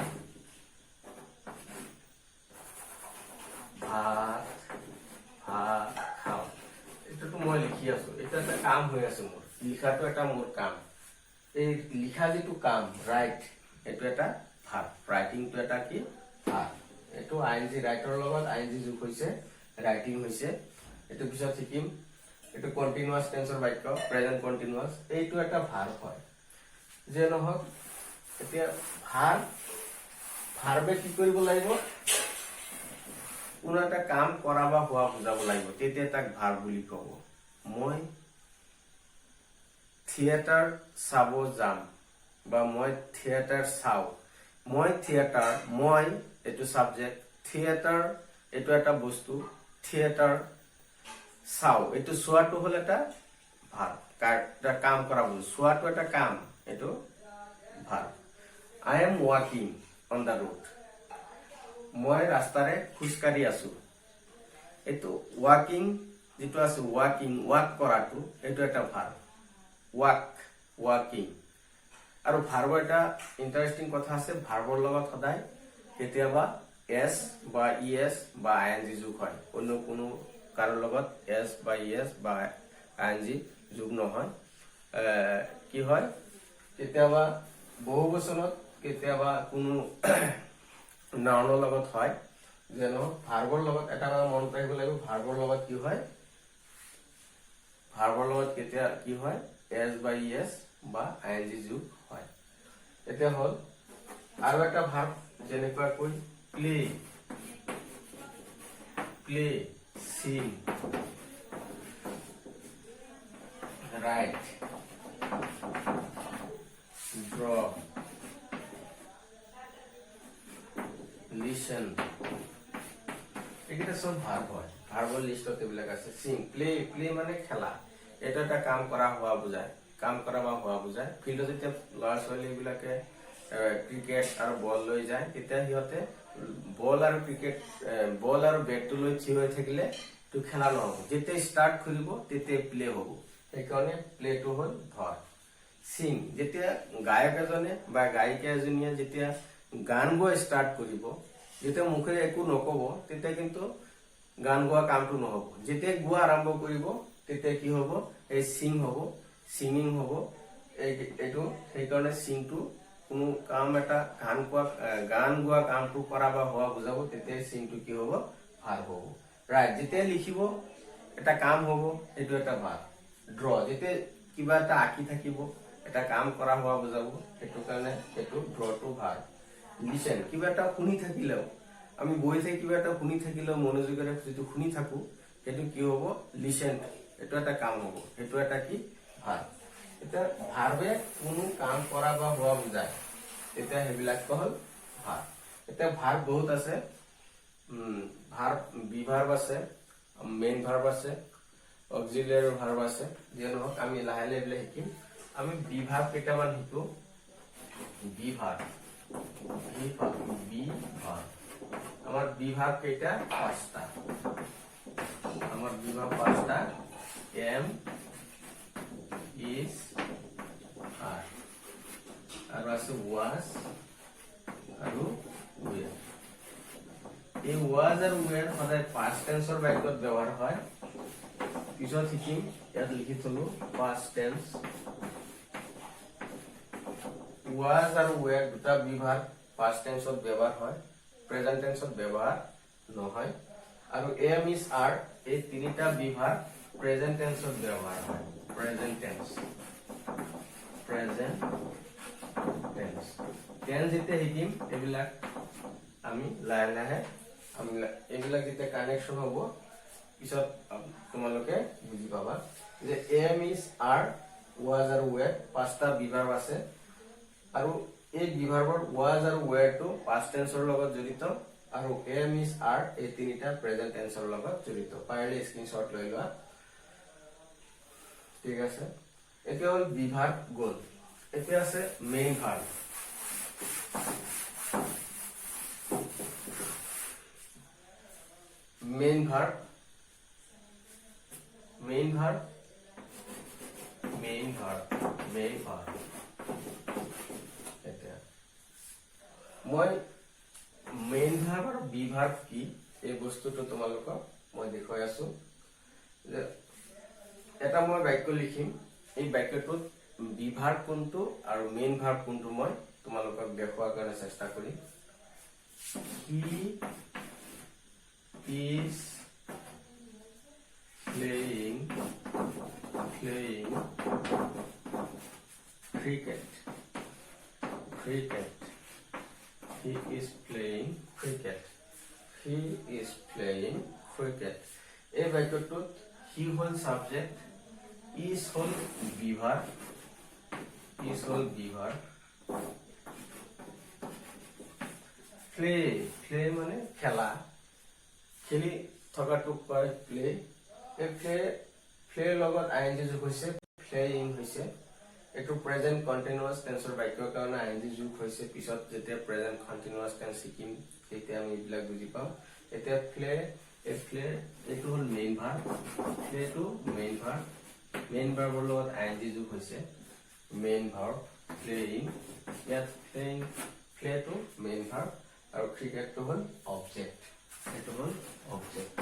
কাম হৈ আছে মোৰ লিখাটো এটা মোৰ কাম এই লিখা যেটো কাম ৰাইট এটো এটা ভাৰ্ব ৰাইটিংটো এটা কি ভাৰ্ব এটো আইএনজি ৰাইটৰ লগত আইএনজি যোগ হৈছে ৰাইটিং হৈছে এটো পিছত শিকিম এটো কন্টিনিউয়াস টেন্সৰ বাক্য প্ৰেজেন্ট কন্টিনিউয়াস এইটো এটা ভাৰ্ব হয় যে নহক এতিয়া ভাৰ্বে কি কৰিব লাগিব কোনো এটা কাম কৰা বা হোৱা বুজাব লাগিব তেতিয়া তাক ভাৰ্ব বুলি কব মই থিয়েটাৰ চাব যাম বা মই থিয়েটাৰ চাও মই থিয়েটাৰ মই এটো সাবজেক্ট থিয়েটাৰ এটো এটা বস্তু থিয়েটাৰ চাও এটো সোৱাটো হল এটা ভাৰ্ব এটা কাম কৰা বস্তু সোৱাটো এটা কাম এটো verb I am walking on the road মই ৰাস্তাৰে খুজকাঢ়ি আছো এটো ওয়াকিং যেটো আছে ওয়াকিং ওয়াক কৰাটো এটো এটা ভাৰ্ব ওয়াকিং আৰু ভাৰ্ব এটা ইন্টাৰেস্টিং কথা আছে ভাৰ্বৰ লগত সদায় কেতিয়াবা এস বা ইএস বা আইএনজি যোগ হয় অন্য কোনো কাৰৰ লগত এস বা ইএস বা আইএনজি যোগ নহয় কি হয় কেতিয়াবা বহুবচনত কেতিয়াবা কোনো নাউনৰ লগত হয় যেন ভাৰ্বৰ লগত এটা মন ৰাখিব লাগিব ভাৰ্বৰ লগত কি হয় ভাৰ্বৰ লগত কেতিয়া কি হয় এস বা ইএস বা আইএনজি যোগ হয় এটা হল আৰু এটা ভাৰ্ব যেনেকৈ কই play sing write draw listen এটা সব ভাৰ্ব হয় ভাৰ্বৰ লিষ্টত এবিলাক আছে সিং প্লে মানে খেলা এটা এটা কাম কৰা হোৱা বুজায় কাম কৰা বা হোৱা বুজায় ফিল্ডত যেতিয়া ল'ৰা ছোৱালী বিলাকে ক্ৰিকেট আৰু বল লৈ যায় তেতিয়া সিহঁতে বল আৰু ক্ৰিকেট বল আৰু বেটটো লৈ থিয় হৈ থাকিলে তো খেলা নহব যেতিয়া ষ্টাৰ্ট কৰিব তেতিয়া প্লে হ'ব সেইকাৰণে প্লেটো হল ভাৰ্ব সিং যেতিয়া গায়ক এজনে বা গায়িকা এজনীয়ে যেতিয়া গান গোৱা ষ্টাৰ্ট কৰিব যেতিয়া মুখে একো নকব তেতিয়া কিন্তু গান গোৱা কামটো নহব যেতিয়া গোৱা আৰম্ভ কৰিব তেতিয়া কি হ'ব এই সিং হ'ব সিঙ্গিং হ'ব এইটো সেইকাৰণে সিংটো কোনো কাম এটা গান গোৱা কামটো কৰা বা হোৱা বুজাব তেতিয়া সিংটো কি হ'ব ভাৰ্ব হ'ব ৰাইট যেতিয়া লিখিব এটা কাম হ'ব এইটো এটা ভাৰ্ব ড্ৰ যেতিয়া কিবা এটা আঁকি থাকিব এটা কাম কৰা হোৱা বুজাব সেইটো কাৰণে এইটো ড্ৰটো ভার্ব লিসেন কিবা এটা শুনি থাকিলেও আমি বহি থাকি কিবা এটা শুনি থাকিলেও মনোযোগেৰে যেটো শুনি থাকো সেইটো কি হ'ব লিসেন এটো এটা কাম হ'ব সেইটো এটা কি ভার্ব এটা ভার্বে কোনো কাম কৰা বা হোৱা বুজায় এটা হেবিলাক হল ভার্ব এটা ভার্ব বহুত আছে ভার্ব বি ভার্ব আছে মেইন ভার্ব আছে অক্সিলিয়ারি ভার্ব আছে যে নহক আমি লাহে লাহে এবিলাক শিকিম আমি বি ভার্ব কেইটামান শিকো বি ভার্ব আমার বি ভার্ব কেইটা পাঁচটা আমার বি ভার্ব পাঁচটা এম is are আৰু আছে was আৰু were এই was আৰু were সদায় past tense ৰ বাক্যত ব্যৱহাৰ হয় পিছত শিকিম ইয়াত লিখি থলো past tense was আৰু were দুটা বিভাগ past tense ত ব্যৱহাৰ হয় present tense ত ব্যৱহাৰ নহয় আৰু am is are এই তিনিটা বিভাগ present tense ত ব্যৱহাৰ হয় present tense tense যেতে হিকিম এবিলাক আমি লাহে লাহে আমি এবিলাক যেতে কানেকশন হ'ব পিছত তোমালোকে বুজি পাবা যে am is are was আৰু were পাঁচটা বিভাগ আছে আৰু এই বিভাগৰ was আৰু were টো past tense ৰ লগত জড়িত আৰু am is are এই তিনিটা present tense ৰ লগত জড়িত পাৰিলে স্ক্ৰিনশ্বট লৈ লোৱা ঠিক আছে এটা হল বিভাগ গল এটা আছে মেইন ভাৰ্ব মেইন ভাৰ্ব এটা মই মেইন ভাৰ্ব আৰু বি ভাৰ্ব কি এই বস্তুটো তোমালোকক মই দেখুৱাই আছো যে এটা মই বাক্য লিখিম এই বাক্যটোত বি ভাৰ্ব কোনটো আৰু মেইন ভাৰ্ব কোনটো মই তোমালোকক দেখুৱাৰ কাৰণে চেষ্টা কৰিম he is playing cricket he is playing cricket এই বাক্যটোত he হল সাবজেক্ট is হল বিভাৰ play মানে খেলা খেলি থকাটোক কয় প্লে এই প্লে লগত আইএনজি যোগ হৈছে প্লেইং হৈছে এটো প্ৰেজেন্ট কন্টিনিউয়াস টেন্সৰ বাক্যৰ কাৰণে আইএনজি যোগ হৈছে পিছত যেতিয়া প্ৰেজেন্ট কন্টিনিউয়াস টেন্স শিকিম তেতিয়া আমি এইবিলাক বুজি পাম এতিয়া প্লে এটো হল মেইন ভাৰ্ব প্লেটো মেইন ভাৰ্বৰ লগত আইএনজি যোগ হৈছে মেইন ভাৰ্ব প্লেইং ইয়াত প্লেটো মেইন ভাৰ্ব আৰু ক্ৰিকেটটো হল অবজেক্ট এটো হল অবজেক্ট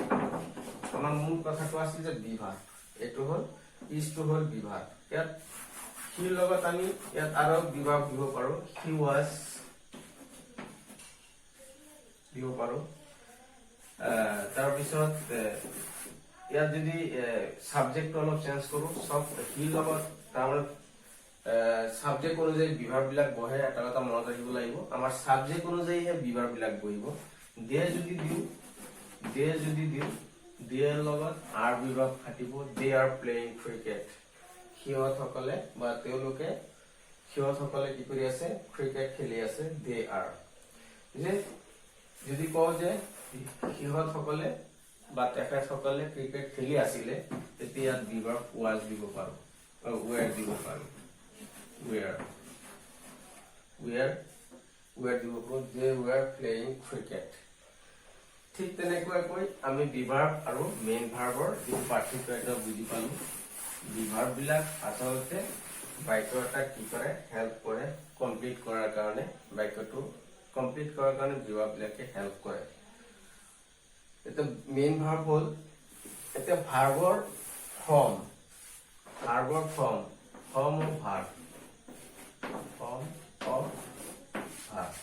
আমাৰ মূল কথাটো আছিল যে বিভাগ এটো হল ইজটো হল বিভাগ ইয়াত হি লগত আমি ইয়াত আৰু বিভাগ দিব পাৰো হি ওয়াজ দিব পাৰো তাৰ পিছত ইয়াত যদি সাবজেক্ট অলপ চেঞ্জ কৰো সব হি লগত তাৰ সাবজেক্ট অনুযায়ী বিভাগ বিলাক বহে এটা কথা মনত ৰাখিব লাগিব আমাৰ সাবজেক্ট অনুযায়ী হে বিভাগ বিলাক বহিব দে যদি দিও দেৰ লগত আৰ বিভাগ থাকিব দে আৰ প্লেইং ক্ৰিকেট সিহঁতসকলে বা তেওঁলোকে কি কৰি আছে ক্ৰিকেট খেলি আছে দে আৰ যে যদি কও যে সিহঁতসকলে বা তেখেতসকলে ক্ৰিকেট খেলি আছিল তেতিয়া বিভাগ ওয়াজ দিব পাৰো ওয়াৰ দিব পাৰো where দিব পাৰো they were playing cricket ঠিক তেনেকৈ আমি বিভাগ আৰু মেইন ভাৰ্বৰ এই পাৰ্থক্য এটা বুজি পালো বিভাগ বিলাক আচলতে বাক্য এটা কি কৰে হেল্প কৰে কমপ্লিট কৰাৰ কাৰণে বাক্যটো কমপ্লিট কৰাৰ কাৰণে বিভাগ বিলাকে হেল্প কৰে এটা মেইন ভাৰ্ব হল এটা ভাৰ্বৰ ফৰ্ম of verb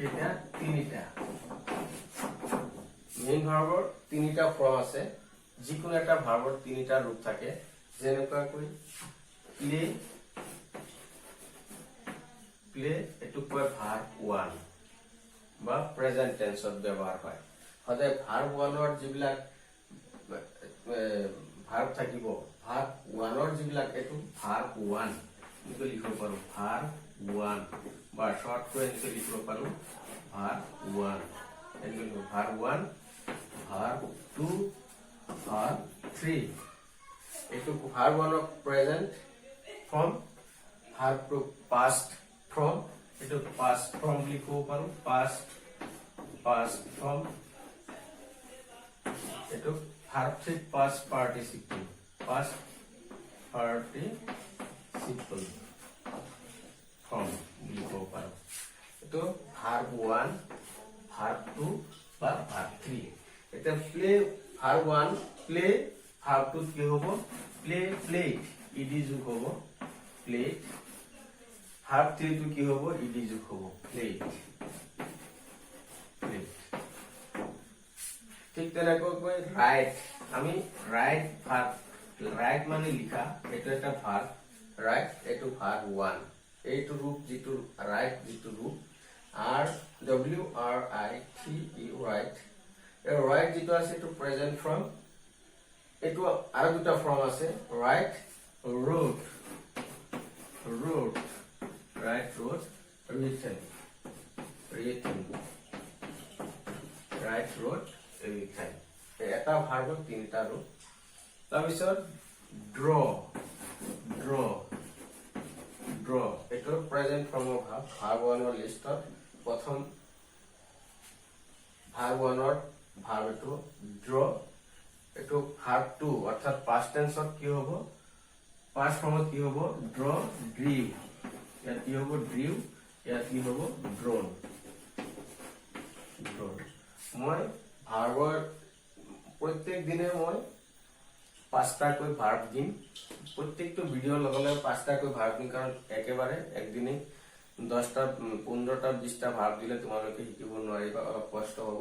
এটা তিনিটা মেইন ভাৰ্বৰ তিনিটা ফৰ্ম আছে যিকোনো এটা ভাৰ্বৰ তিনিটা ৰূপ থাকে যেনেকৈ প্লে এটো কয় ভাৰ্ব 1 বা প্ৰেজেন্ট টেন্সত ব্যৱহাৰ হয় সদায় ভাৰ্ব 1ৰ যিবিলাক ভাৰ্ব থাকিব ভাৰ্ব 1ৰ যিবিলাক এটো ভাৰ্ব 1 এটো লিখিব পাৰো ভাৰ্ব 1 বা শৰ্ট কৰে এটো লিখিব পাৰো ভার্ব 1 এটো ভার্ব 1 ভার্ব 2 ভার্ব 3 এটো verb 1 of present form verb 2 past form এটো পাস্ট ফর্ম লিখিব পাৰো পাস্ট ফৰ্ম এটো ভাৰ্ব 3 পাস্ট পাৰ্টিসিপল ফৰ্ম লিখিব পাৰো এটো ভার্ব 1 ভার্ব 2 বা ভার্ব 3 এটা প্লে ভার্ব 1 প্লে ভার্ব 2 কি হ'ব প্লেট ইডি যোগ হ'ব প্লেট ভার্ব 3 টো কি হ'ব ইডি যোগ হ'ব প্লেট ঠিক তেনেকৈ রাইট আমি রাইট মানে লিখা এটো এটা ভার্ব রাইট এটো ভার্ব 1 এইটো রূপ যেটো রাইট যেটো রূপ আর W R I T E write এই রাইট যেটো আছে এটো প্রেজেন্ট ফর্ম এটো আর দুটা ফর্ম আছে right road right road written right road written এটা ভাৰ্বৰ তিনিটা ৰূপ তাৰ পিছত ড্ৰ এটো প্ৰেজেন্ট ফৰ্মৰ ভাৰ্ব 1ৰ লিষ্টত প্ৰথম ভাৰ্ব 1ৰ ভাৰ্ব এটো ড্ৰ এটো ভাৰ্ব 2 অৰ্থাৎ পাস্ট টেন্সত কি হ'ব পাস্ট ফৰ্মত কি হ'ব ড্ৰ ড্ৰিভ ইয়াত কি হ'ব ড্ৰিভ ইয়াত কি হ'ব ড্ৰন মই ভাৰ্বৰ প্ৰত্যেক দিনে মই পাঁচটাকৈ ভাৰ্ব দিম প্ৰত্যেকটো ভিডিঅ'ৰ লগে লগে পাঁচটাকৈ ভাৰ্ব দিম কাৰণ একেবাৰে একদিনে 10টা 15টা 20টা ভাৰ্ব দিলে তোমালোকে শিকিব নোৱাৰিবা অলপ কষ্ট হ'ব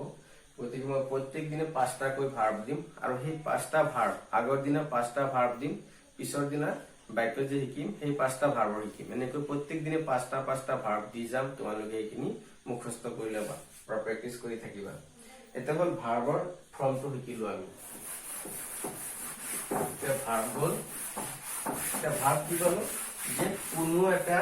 গতিকে মই প্ৰত্যেক দিনে পাঁচটাকৈ ভাৰ্ব দিম আৰু সেই পাঁচটা ভাৰ্ব আগৰ দিনা পাঁচটা ভাৰ্ব দিম পিছৰ দিনা বাক্য যে শিকিম সেই পাঁচটা ভাৰ্বৰ শিকিম এনেকৈ প্ৰত্যেক দিনে পাঁচটা পাঁচটা ভাৰ্ব দি যাম তোমালোকে এইখিনি মুখস্থ কৰি ল'বা বা প্ৰেক্টিছ কৰি থাকিবা এটা হ'ল ভাৰ্বৰ ফৰ্মটো শিকিলো আমি এটা ভাৰ্ব হ'ল এটা ভাৰ্ব কি হ'ল যে কোনো এটা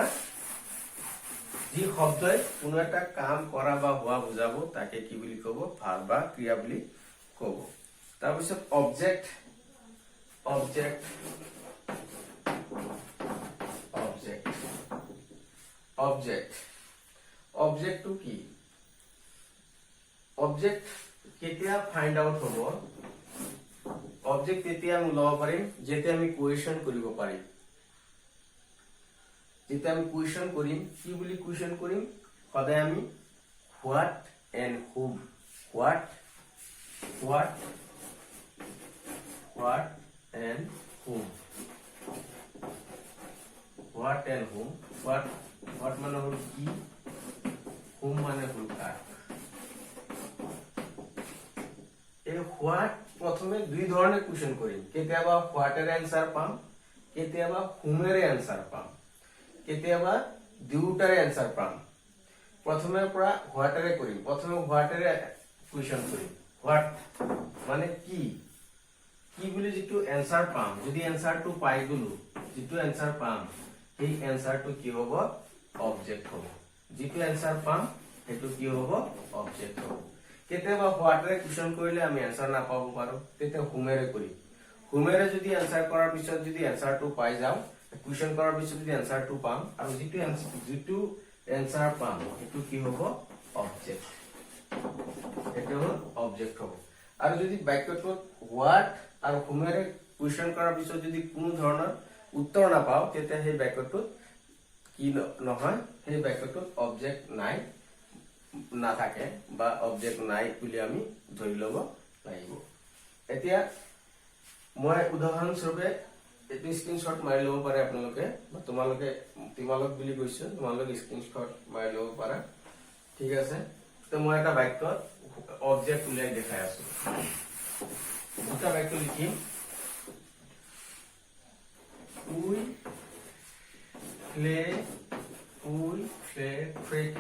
যি শব্দই কোনো এটা কাম কৰা বা হোৱা বুজাব তাকে কি বুলি ক'ব ভাৰ্ব বা ক্ৰিয়া বুলি ক'ব তাৰপিছত অবজেক্ট অবজেক্ট অবজেক্ট অবজেক্ট অবজেক্টটো কি অবজেক্ট কেতিয়া ফাইন্ড আউট হ'ব অবজেক্ট তেতিয়া আমি ল'ব পাৰিম যেতিয়া আমি কুৱেশ্যন কৰিব পাৰিম যেতিয়া আমি কুৱেশ্যন কৰিম কি বুলি কুৱেশ্যন কৰিম সদায় আমি what and hmm what and hmm what and hmm what মানে হ'ল কি হুম মানে হ'ল কাৰ এই হোৱাট প্ৰথমে দুই ধৰণে কুৱেশ্যন কৰিম কেতিয়াবা হোৱাটেৰে এনসাৰ পাম কেতিয়াবা হুমেৰে এনসাৰ পাম কেতিয়াবা দুটাৰে এনসাৰ পাম প্ৰথমে পৰা হোৱাটেৰে কৰিম প্ৰথমে হোৱাটেৰে কুৱেশ্যন কৰিম হোৱাট মানে কি বুলি যেটো এনসাৰ পাম যদি এনসাৰটো পাই গলো যেটো এনসাৰ পাম এই এনসাৰটো কি হ'ব অবজেক্ট হ'ব যেটো এনসাৰ পাম হেতু কি হ'ব অবজেক্ট হ'ব কেতিয়াবা হোৱাটেৰে কুৱেশ্যন কৰিলে আমি এনসাৰ নাপাব পাৰো তেতিয়া হুমেৰে কৰিম হুমেৰে যদি এনসাৰ কৰাৰ পিছত যদি এনসাৰটো পাই যাও কুৱেশ্যন কৰাৰ পিছত যদি এনসাৰটো পাম আৰু যেটো এনসাৰ পাম এটো কি হ'ব অবজেক্ট এটো হ'ল অবজেক্ট হ'ব আৰু যদি বাক্যটোত হোৱাট আৰু হুমেৰে কুৱেশ্যন কৰাৰ পিছত যদি কোনো ধৰণৰ উত্তৰ নাপাও তেতিয়া সেই বাক্যটোত কি নহয় সেই বাক্যটোত অবজেক্ট নাই নাথাকে বা অবজেক্ট নাই বুলি আমি ধৰি ল'ব লাগিব এতিয়া মই উদাহৰণ স্বৰূপে এটো স্ক্ৰিনশ্বট মাৰি ল'ব পাৰে আপোনালোকে বা তোমালোক বুলি কৈছো তোমালোক স্ক্ৰিনশ্বট মাৰি ল'ব পাৰা ঠিক আছে তো মই এটা বাক্য অবজেক্ট উলাই দেখাই আছো দুটা বাক্য লিখিম we play cricket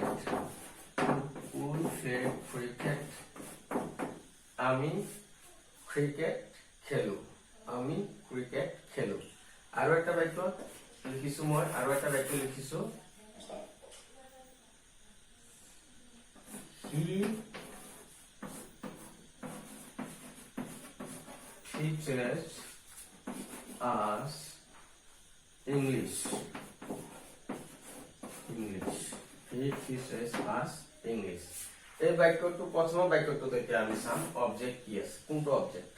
আমি ক্রিকেট খেলো আৰু এটা বাক্য লিখিছো মই আৰু এটা বাক্য লিখিছো he teaches us English. He teaches us English. এই বাক্যটো প্ৰথম বাক্যটো তেতিয়া আমি চাম অবজেক্ট কি আছে কোনটো অবজেক্ট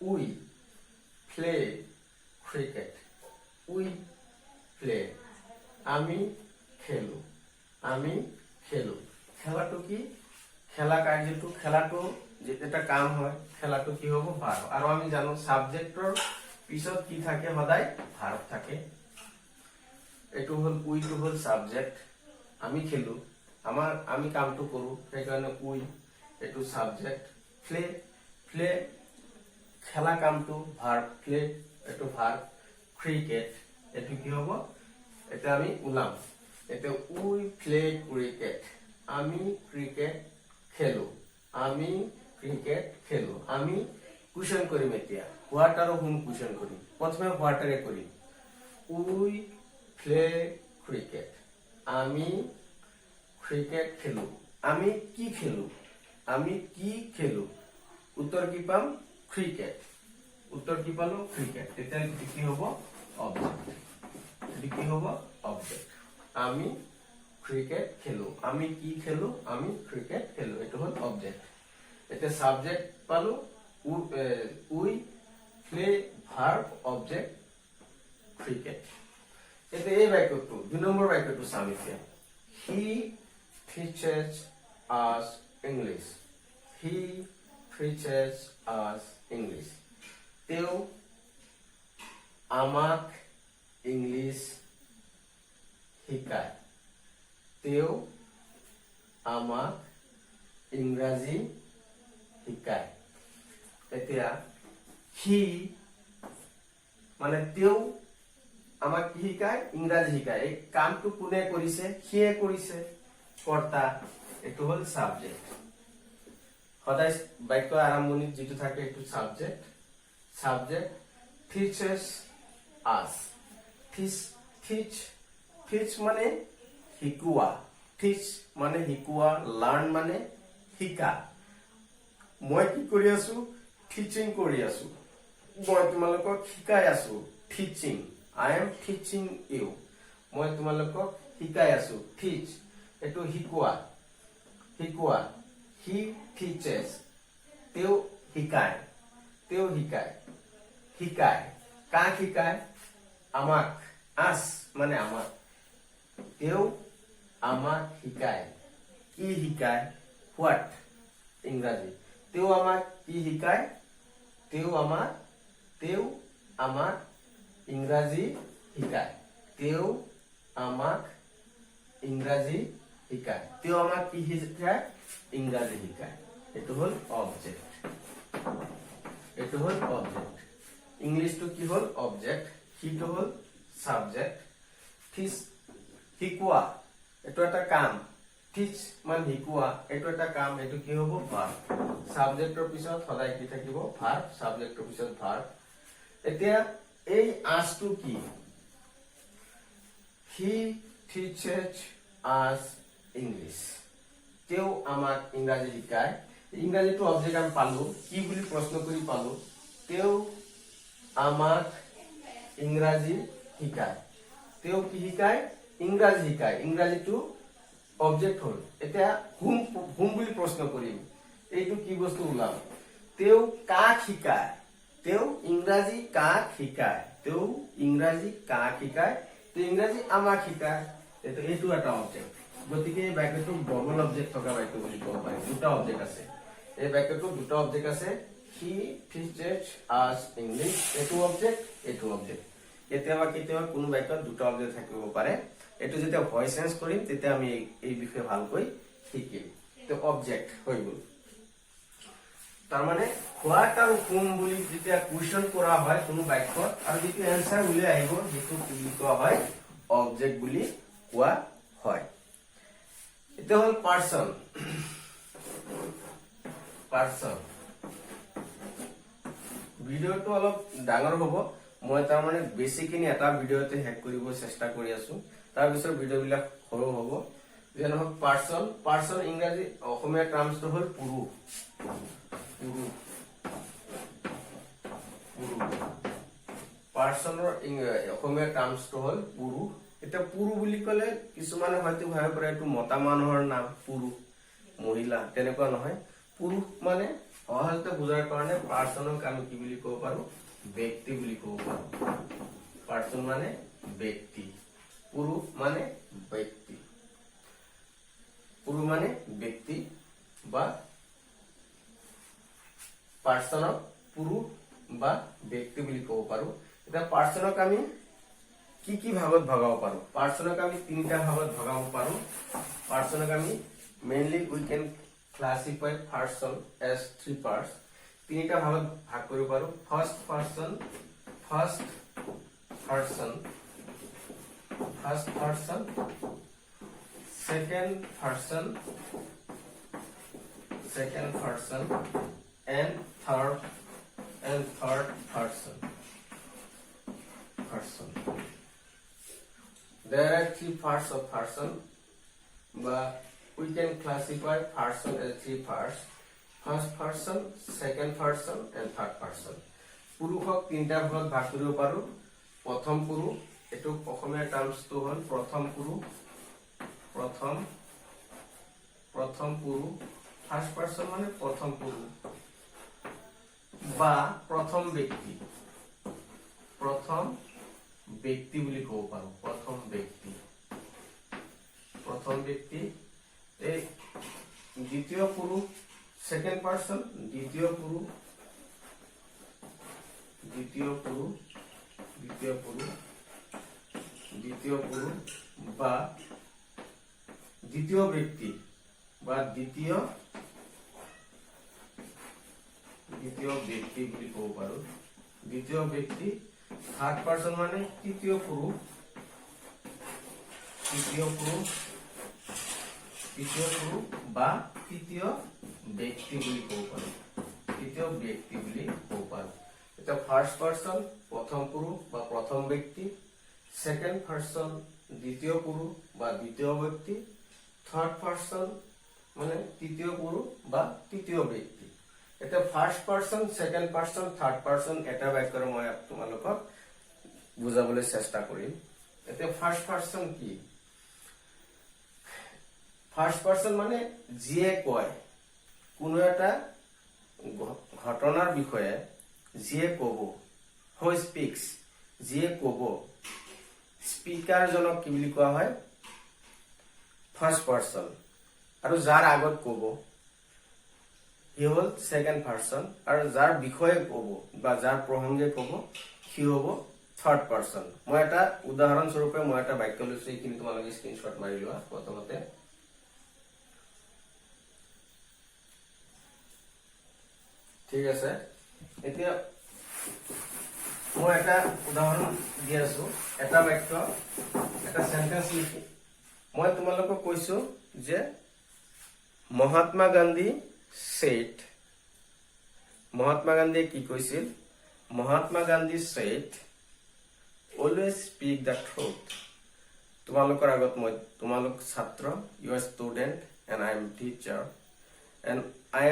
we play cricket আমি খেলো খেলাটো কি খেলা কাৰ্যটো খেলাটো যেটা কাম হয় খেলাটো কি হ'ব ভাৰ্ব আৰু আমি জানো সাবজেক্টৰ পিছত কি থাকে সদায় ভাৰ্ব থাকে এটো হল উইটো হল সাবজেক্ট আমি খেলো আমি কামটো কৰো সেই কাৰণে উই এটো সাবজেক্ট প্লে খেলা কামটো ভাৰ্ব প্লে এটো ভাৰ্ব ক্রিকেট এটো কি হ'ব এটা আমি উলাম এটা উই প্লে ক্রিকেট আমি ক্রিকেট খেলো আমি কুৱেশ্যন কৰিম এতিয়া হোৱাট আৰু হুম কুৱেশ্যন কৰিম প্ৰথমে হোৱাটেৰে কৰিম উই প্লে ক্ৰিকেট আমি ক্ৰিকেট খেলো আমি কি খেলো উত্তৰ কি পাম ক্ৰিকেট উত্তৰ কি পালো ক্রিকেট তেতিয়া কি হ'ব অবজেক্ট আমি ক্রিকেট খেলো আমি কি খেলো আমি ক্রিকেট খেলো এটো হল অবজেক্ট এটা সাবজেক্ট পালো উই প্লে ভার্ব অবজেক্ট ক্রিকেট এটা এই বাক্যটো দুই নম্বৰ বাক্যটো চাম এতিয়া he teaches us English তেওঁ আমাক ইংলিছ শিকায় তেওঁ আমাক ইংৰাজী শিকায় এতিয়া হি মানে তেওঁ আমাক কি শিকায় ইংৰাজী শিকায় এই কামটো কোনে কৰিছে হিয়ে কৰিছে কৰ্তা এটো হল সাবজেক্ট সদায় বাক্য আৰম্ভণিত যেটো থাকে এটো সাবজেক্ট teaches us teach মানে শিকোৱা teach মানে শিকোৱা learn মানে শিকা মই কি কৰি আছো টিচিং কৰি আছো মই তোমালোকক শিকাই আছো teaching I am teaching you মই তোমালোকক শিকাই আছো teach এটো শিকোৱা he teaches তেওঁ শিকায় কাক শিকায় আমাক us মানে আমাক তেওঁ আমাক শিকায় কি শিকায় what ইংৰাজী তেওঁ আমাক কি শিকায় তেওঁ আমাক ইংৰাজী শিকায় তেওঁ আমাক ইংৰাজী শিকায় তেওঁ আমাক কি শিকায় ইংৰাজী শিকায় এটো হল অবজেক্ট ইংলিশটো কি হল অবজেক্ট হিটো হল সাবজেক্ট শিকোৱা এটো এটা কাম টিচ মানে শিকোৱা এটো এটা কাম এটো কি হ'ব ভাৰ্ব সাবজেক্টৰ পিছত সদায় কি থাকিব ভাৰ্ব সাবজেক্টৰ পিছত ভার্ব এতিয়া এই আসটো কি he teaches us English তেওঁ আমাক ইংৰাজী শিকায় ইংৰাজীটো অবজেক্ট আমি পালো কি বুলি প্ৰশ্ন কৰি পালো তেওঁ আমাক ইংৰাজী শিকায় তেওঁ কি শিকায় ইংৰাজী শিকায় ইংৰাজীটো অবজেক্ট হল এতিয়া হুম বুলি প্ৰশ্ন কৰিম এইটো কি বস্তু ওলাম তেওঁ কাক শিকায় তেওঁ ইংৰাজী কাক শিকায় তেওঁ ইংৰাজী আমাক শিকায় এইটো এটা অবজেক্ট গতিকে এই বাক্যটো ডবল অবজেক্ট থকা বাক্য বুলি ক'ব পাৰি দুটা অবজেক্ট আছে এই বাক্যটো দুটা অবজেক্ট আছে he teaches us English এটো অবজেক্ট কেতিয়াবা কোনো বাক্যত দুটা অবজেক্ট থাকিব পাৰে এটো যেতিয়া ভয়েস চেঞ্জ কৰিম তেতিয়া আমি এই বিষয়ে ভালকৈ শিকিম তো অবজেক্ট হৈ গল তাৰ মানে হোৱাট আৰু whom বুলি যেতিয়া কোৱেশ্চন কৰা হয় কোনো বাক্যত আৰু যেতিয়া এনসাৰ উলাই আহিব যেটো কি কোৱা হয় অবজেক্ট বুলি কোৱা হয় এটা হল পাৰসন ভিডিওটো অলপ ডাঙৰ হ'ব মই তাৰ মানে বেসিকলি এটা ভিডিওতে হেক কৰিব চেষ্টা কৰি আছো তাৰ পিছত ভিডিও বিলাক সৰু হ'ব যেন হক পাৰসন ইংৰাজী অসমীয়া টাৰ্মছটো হল পুৰুষ পাৰসনৰ অসমীয়া টাৰ্মছটো হল পুৰুষ এটা পুৰুষ বুলি কলে কিছুমানে হয়তো ভাবে পাৰে এটো মতা মানুহৰ নাম পুৰুষ মহিলা তেনেকুৱা নহয় পুৰুষ মানে সহজতে বুজাৰ কাৰণে পাৰসনক আমি কি বুলি ক'ব পাৰো ব্যক্তি বুলি ক'ব পাৰো পাৰসন মানে ব্যক্তি পুৰুষ মানে ব্যক্তি বা পাৰসনক পুৰুষ বা ব্যক্তি বুলি ক'ব পাৰো এটা পাৰসনক আমি কি ভাগত ভগাব পাৰো পাৰসনক আমি তিনটা ভাগত ভগাব পাৰো পারসনক আমি mainly we can classify person as three parts তিনটা ভাগত ভাগ কৰিব পাৰো first person second person and third person there are three parts of person but we can classify person as three parts first person second person and third person পুৰুষক তিনটা ভাগত ভাগ কৰিব পাৰো প্ৰথম পুৰুষ এটো অসমীয়া টাৰ্মছটো হল প্ৰথম পুৰুষ ফাৰ্স্ট পাৰসন মানে প্ৰথম পুৰুষ বা প্ৰথম ব্যক্তি বুলি ক'ব পাৰো প্রথম ব্যক্তি এই দ্বিতীয় পুরুষ সেকেন্ড পারসন দ্বিতীয় পুরুষ দ্বিতীয় পুরুষ বা দ্বিতীয় ব্যক্তি বা দ্বিতীয় ব্যক্তি বুলি কব পাৰো। দ্বিতীয় ব্যক্তি থাৰ্ড পাৰ্সন মানে তৃতীয় পুৰুষ বা তৃতীয় ব্যক্তি বুলি কব পাৰো। এটা ফার্স্ট পার্সন প্রথম পুরুষ বা প্রথম ব্যক্তি, সেকেন্ড পার্সন দ্বিতীয় পুরুষ বা দ্বিতীয় ব্যক্তি, থার্ড পার্সন মানে তৃতীয় পুরুষ বা তৃতীয় ব্যক্তি। এটা first person, second person, third person এটা বাক্যৰে মই তোমালোকক বুজাবলৈ চেষ্টা কৰিম। এতিয়া ফাৰ্স্ট পাৰ্সন কি? ফাৰ্স্ট পাৰ্সন মানে যিয়ে কয়, কোনো এটা ঘটনাৰ বিষয়ে যিয়ে কব, হু স্পিক্স, যিয়ে কব, স্পিকাৰজনক কি বুলি কোৱা হয়? First person. আৰু যাৰ আগত কব হি হল সেকেন্ড পাৰ্সন, আৰু যাৰ বিষয়ে কব বা যাৰ প্ৰসংগে কব সি হব থাৰ্ড পাৰ্সন। মই এটা উদাহৰণ স্বৰূপে মই এটা বাক্য লৈছো, এইখিনি তোমালোকে স্ক্ৰীনশ্বট মাৰি লোৱা। প্ৰথমতে ঠিক আছে। এতিয়া মই এটা উদাহৰণ দি আছো, এটা বাক্য, এটা সেন্টেন্স লিখি মই তোমালোকক কৈছো যে মহাত্মা গান্ধী said, মহাত্মা গান্ধীয়ে কি কৈছিল? Mahatma Gandhi said always speak the truth. তোমালোকৰ আগত মই, তোমালোক ছাত্ৰ, you are student and I am teacher and I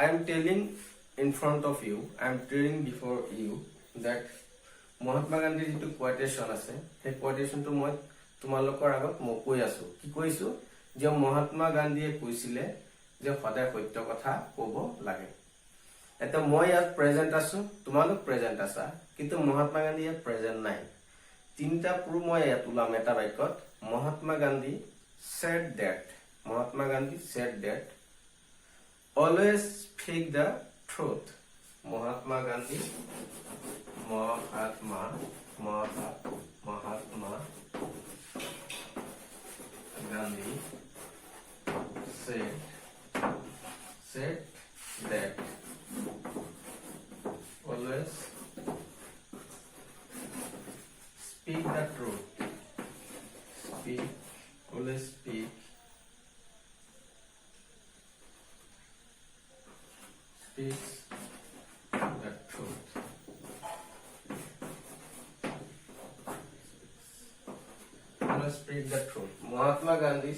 am telling in front of you, I am telling before you that Mahatma গান্ধীৰ যিটো কোটেশন আছে, সেই কোটেশনটো মই তোমালোকৰ আগত মই কৈ আছো। কি কৈছো? যে মহাত্মা গান্ধীয়ে কৈছিলে যে সদায় সত্য কথা কব লাগে। এটা মই ইয়াত প্ৰেজেন্ট আছো, তোমালোক প্ৰেজেন্ট আছা, কিন্তু মহাত্মা গান্ধী ইয়াত প্ৰেজেন্ট নাই। তিনিটা প্ৰুফ মই ইয়াত ওলাম এটা বাক্যত। Mahatma Gandhi said that, Mahatma Gandhi said that always speak the truth. Mahatma Gandhi Gandhi said that always speak the truth. Always speak the truth. Speak the truth. Mahatma Gandhi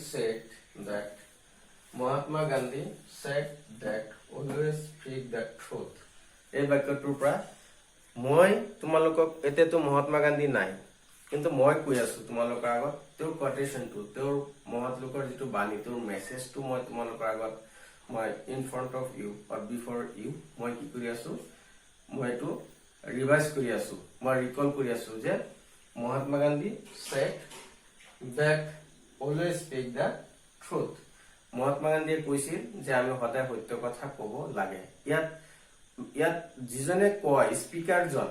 said that always speak the truth. এই বাক্যটোৰ পৰা মই তোমালোকক, এতিয়াতো মহাত্মা গান্ধী নাই, কিন্তু মই কৈ আছো তোমালোকৰ আগত তেওঁৰ কোটেশনটো, তেওঁৰ মহৎ লোকৰ যিটো বাণী, তেওঁৰ মেছেজটো মই তোমালোকৰ আগত মই in front of you or before you মই কি কৰি আছো? মই এইটো ৰিভাইজ কৰি আছো, মই ৰিকল কৰি আছো যে Mahatma Gandhi said that always speak the truth. Mahatma গান্ধীয়ে কৈছিল যে আমি সদায় সত্য কথা কব লাগে। ইয়াত যিজনে কয়, স্পিকাৰজন,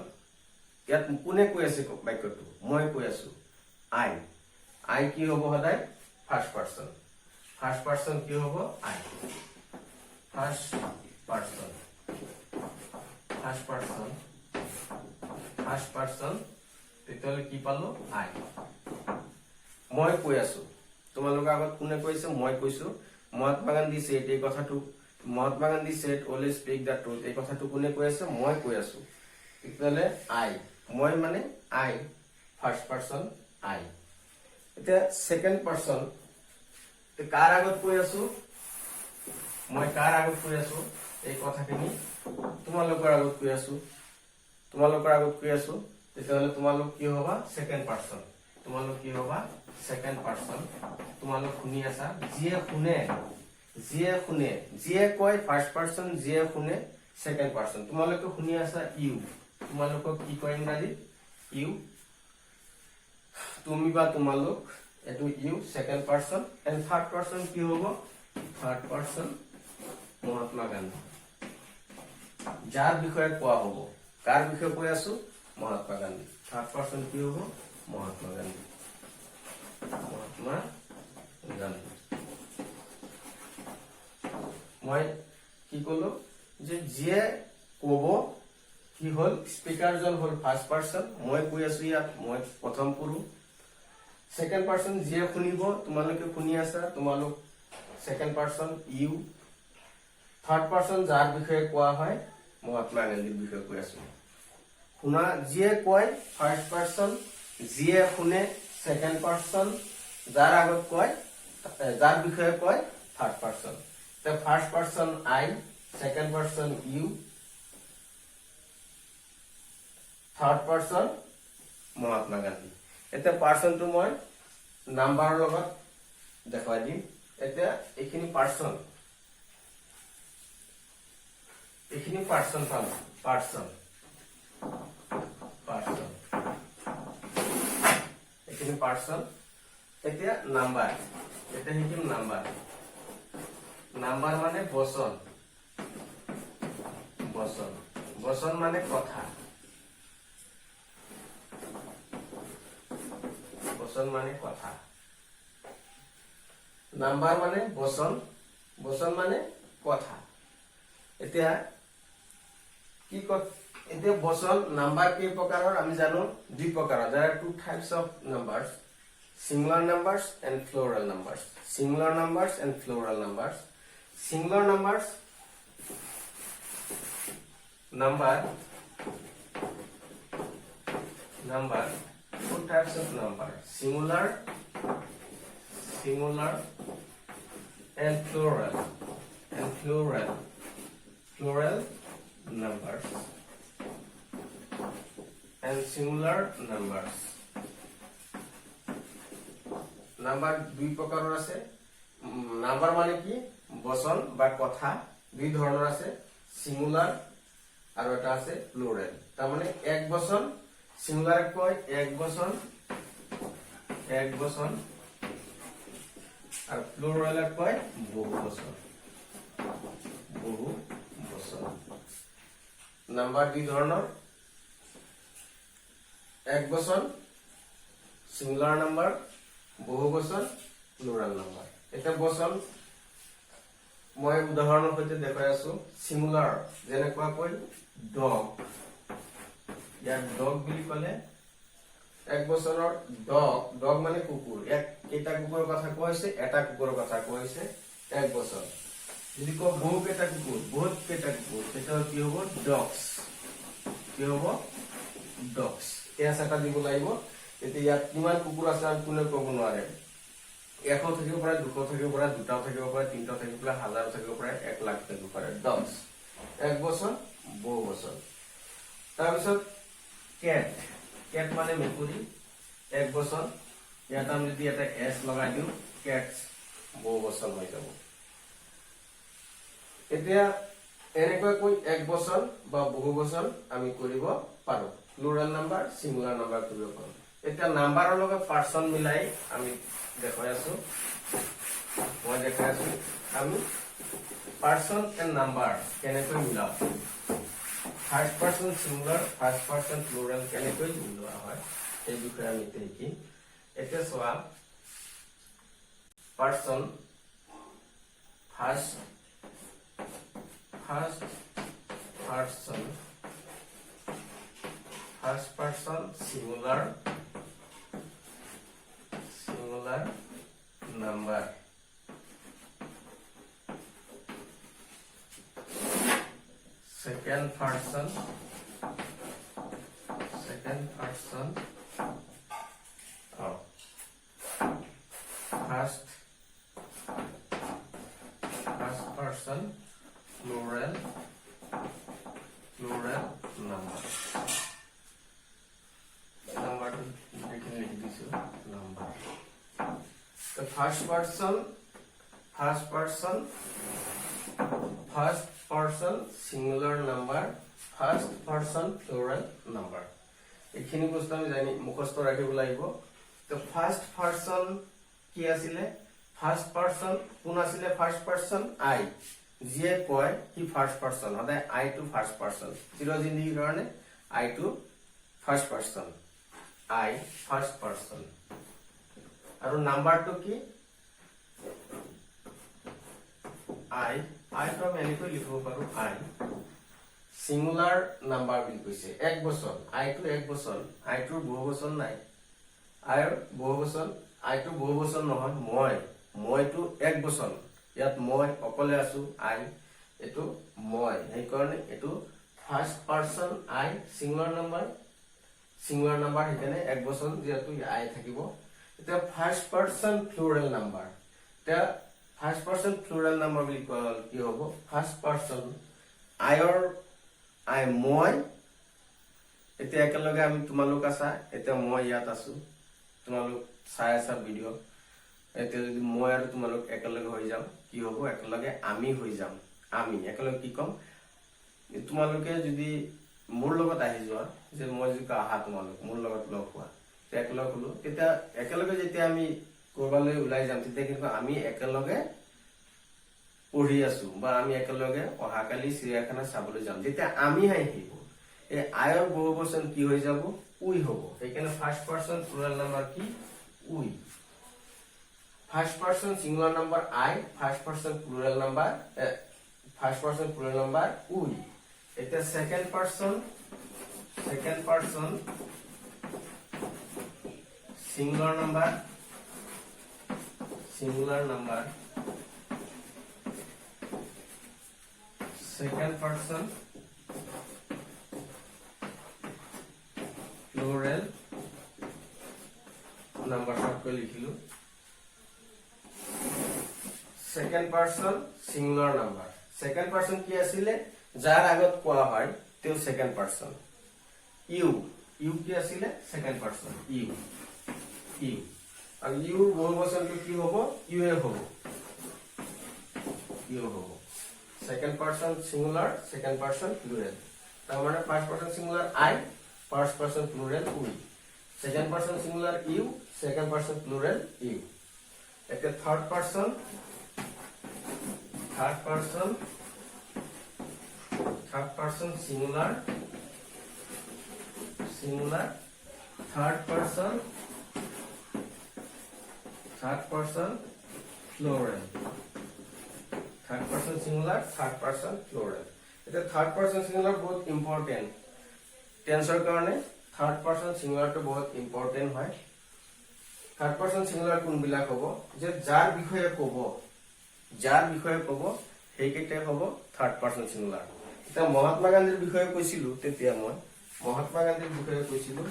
ইয়াত কোনে কৈ আছে বাক্যটো? মই কৈ আছো। আই কি হব? সদায় ফাৰ্স্ট পাৰ্সন। ফাৰ্স্ট পাৰ্সন কি হব? আই। ফাৰ্স্ট পাৰ্সন তেতিয়াহ'লে কি পালো? আই। মই কৈ আছো, তোমালোকৰ আগত কোনে কৈছে? মই কৈছো। মহাত্মা গান্ধী said, এই কথাটো Mahatma Gandhi said always speak the truth, এই কথাটো কোনে কৈ আছে? মই কৈ আছো। তেতিয়াহ'লে আই, মই মানে আই, ফাৰ্স্ট পাৰ্সন আই। এতিয়া সেকেন্ড পাৰ্সন, কাৰ আগত কৈ আছো? মই কাৰ আগত কৈ আছো? এই কথাখিনি তোমালোকৰ আগত কৈ আছো। তেতিয়াহ'লে তোমালোক কি হবা? Second person. তোমালোক কি হবা? Second person. তোমালোক শুনি আছা। যিয়ে কয় ফার্স্ট পার্সন, যিয়ে শুনে সেকেন্ড পার্সন। তোমালোক শুনি আছা ইউ। তোমালোক কি কয় ইংৰাজীত? ইউ। তুমি বা তোমালোক, এটো you second person. And third person কি হব? Third person Mahatma Gandhi. যাৰ বিষয়ে কোৱা হ'ব কাৰ বিষয়ে কৈ আছো মহাত্মা গান্ধী থাৰ্ড পাৰ্সন কি হ'ব মহাত্মা গান্ধী মই কি কলো যে যিয়ে কব কি হল স্পিকাৰজন হল ফাৰ্ষ্ট পাৰ্সন মই কৈ আছো ইয়াত মই প্ৰথম পুৰুষ সেকেন্ড পাৰ্সন যিয়ে শুনিব তোমালোকে শুনি আছা তোমালোক second person you third person যাৰ বিষয়ে কোৱা হয় মহাত্মা গান্ধীৰ বিষয়ে কৈ আছো শুনা যিয়ে কয় ফাৰ্ষ্ট পাৰ্সন যিয়ে শুনে সেকেন্ড পাৰ্সন যাৰ আগত কয় যাৰ বিষয়ে কয় থাৰ্ড পাৰ্সন তে first person I second person you third person Mahatma Gandhi এটা পাৰ্সনটো মই নাম্বাৰৰ লগত দেখাই দিম এটা এখিনি পার্সন পাম পার্সন এখিনি পার্সন এটা নাম্বার এটা হিকিম নাম্বার মানে বচন মানে কথা মানে কথা নাম্বার মানে বচন মানে কথা এতিয়া কি এতিয়া বচন নাম্বার কেই প্ৰকাৰৰ আমি জানো দুই প্ৰকাৰৰ there are two types of numbers singular numbers and plural numbers singular numbers and plural numbers singular numbers number two types of number singular and plural numbers and singular numbers number দুই প্ৰকাৰৰ আছে number মানে কি বচন বা কথা দুই ধৰণৰ আছে সিঙ্গুলাৰ আৰু এটা আছে প্লুৰাল তাৰ মানে এক বচন সিঙ্গুলাৰ কয় এক বচন আৰ প্লুৰাল কয় বহু বচন নাম্বাৰ দুই ধৰণৰ এক বচন সিঙ্গুলাৰ নাম্বাৰ বহু বচন প্লুৰাল নাম্বাৰ এটা বচন মই উদাহৰণৰ সৈতে দেখাই আছো সিঙ্গুলাৰ যেনেকুৱা কৈ ডগ ইয়াত ডগ বুলি কলে এক বছৰৰ ডগ মানে কুকুৰ এক কেইটা কুকুৰৰ কথা কৈছে এটা কুকুৰৰ কথা কৈছে এক বছৰ যদি কো বহু কেইটা কুকুৰ বহুত কেইটা কুকুৰ এটা কি হ'ব ডগস এয়া এটা দিব লাগিব এতিয়া ইয়াত কিমান কুকুৰ আছে আমি কোনে ক'ব নোৱাৰে 100 থাকিব পাৰে 200 থাকিব পাৰে 2টা থাকিব পাৰে 3টা থাকিব পাৰে 1000 থাকিব পাৰে 1 লাখ থাকিব পাৰে ডগস এক বছৰ বহু বছৰ তাৰ পিছত কেট মানে মেকুৰী এক বছৰ ইয়াত আমি যদি এটা এস লগাই দিও কেটস বহু বছৰ হৈ যাব এতিয়া এনেকৈ কৈ এক বছৰ বা বহু বছৰ আমি কৰিব পাৰো প্লুৰাল নাম্বাৰ সিঙ্গুলাৰ নাম্বাৰ কৰিব পাৰো এতিয়া নাম্বাৰৰ লগত পাৰ্সন মিলাই আমি দেখাই আছো আমি পাৰ্সন এন্ড নাম্বাৰ কেনেকৈ মিলাও first person singular first person plural কেনেকৈ মিলোৱা হয় এই বিষয়ে আমি দেখিম এতিয়া চোৱা person first person singular number second person first person plural number number the first person singular number first person plural number এখিনি বস্তু আমি জানি মুখস্থ ৰাখিব লাগিব তো ফাৰ্স্ট পাৰসন কি আছিল ফাৰ্স্ট পাৰসন কোন আছিল ফাৰ্স্ট পাৰসন আই যিয়ে কয় হি ফাৰ্ষ্ট পাৰ্সন সদায় আই টু ফাৰ্ষ্ট পাৰ্সন চিৰজিন্দগীৰ কাৰণে আই টু ফাৰ্ষ্ট পাৰ্সন আই ফাৰ্ষ্ট পাৰ্সন আৰু নাম্বাৰটো কি আই আইটো আমি এনেকৈ লিখিব পাৰো আই সিঙ্গুলাৰ নাম্বাৰ বুলি কৈছে এক বচন আইটো এক বচন আইটোৰ বহুবচন নাই আইৰ বহুবচন আইটো বহুবচন নহয় মইটো এক বচন ইয়াত মই অকলে আছো আই এটো মই এই কাৰণে এটো ফাৰ্ষ্ট পাৰসন আই সিঙ্গুলাৰ নাম্বাৰ হেকানে এক বচন যেটো আই থাকিব এটা ফাৰ্ষ্ট পাৰসন প্লুৰাল নাম্বাৰ এটা ফাৰ্ষ্ট পাৰসন প্লুৰাল নাম্বাৰ বুলি কি হ'ব ফাৰ্ষ্ট পাৰসন আইৰ আই মই এতিয়া একেলগে আমি তোমালোক আছা এতিয়া মই ইয়াত আছো তোমালোক চাই আছা ভিডিও এতিয়া যদি মই আৰু তোমালোক একেলগে হৈ যাম কি হ'ব একেলগে আমি হৈ যাম আমি একেলগে কি কম তোমালোকে যদি মোৰ লগত আহি যোৱা যে মই যদি আহা তোমালোক মোৰ লগত লগ হোৱা একেলগে হলো তেতিয়া একেলগে যেতিয়া আমি কৰবালৈ ওলাই যাম তেতিয়া কিন্তু আমি একেলগে পঢ়ি আছো বা আমি একেলগে অহাকালি চিৰিয়াখানা চাবলৈ যাম যেতিয়া আমি আহিব এই আইৰ বহুবচন কি হৈ যাব উই হ'ব এইকাৰণে ফাৰ্ষ্ট পাৰসন প্লুৰাল নাম্বাৰ কি উই ফাৰ্ষ্ট পাৰসন সিঙ্গুলার নাম্বার আই ফার্স্ট পারসন প্লুরাল নাম্বার উই এটা second person singular number second person plural number সবকে লিখিলো second person singular number second person কি আছিলে যার আগত কোৱা হয় তেও সেকেন্ড পাৰসন ইউ কি আছিলে সেকেন্ড পাৰসন ইউ আৰু ইউৰ বহুবচনটো কি হ'ব ইউএ হ'ব second person singular second person plural তার মানে first person singular I first person plural we second person singular you second person plural you একটা third person singular third person plural singular third person plural এটা third person singular বহুত important টেন্সৰ কাৰণে third person সিঙ্গুলাৰটো বহুত important হয় third person singular কোনবিলাক হ'ব যে যাৰ বিষয়ে ক'ব সেইকেইটাই হ'ব থাৰ্ড পাৰসন সিঙ্গুলাৰ এটা মহাত্মা গান্ধীৰ বিষয়ে কৈছিলো তেতিয়া মই মহাত্মা গান্ধীৰ বিষয়ে কৈছিলো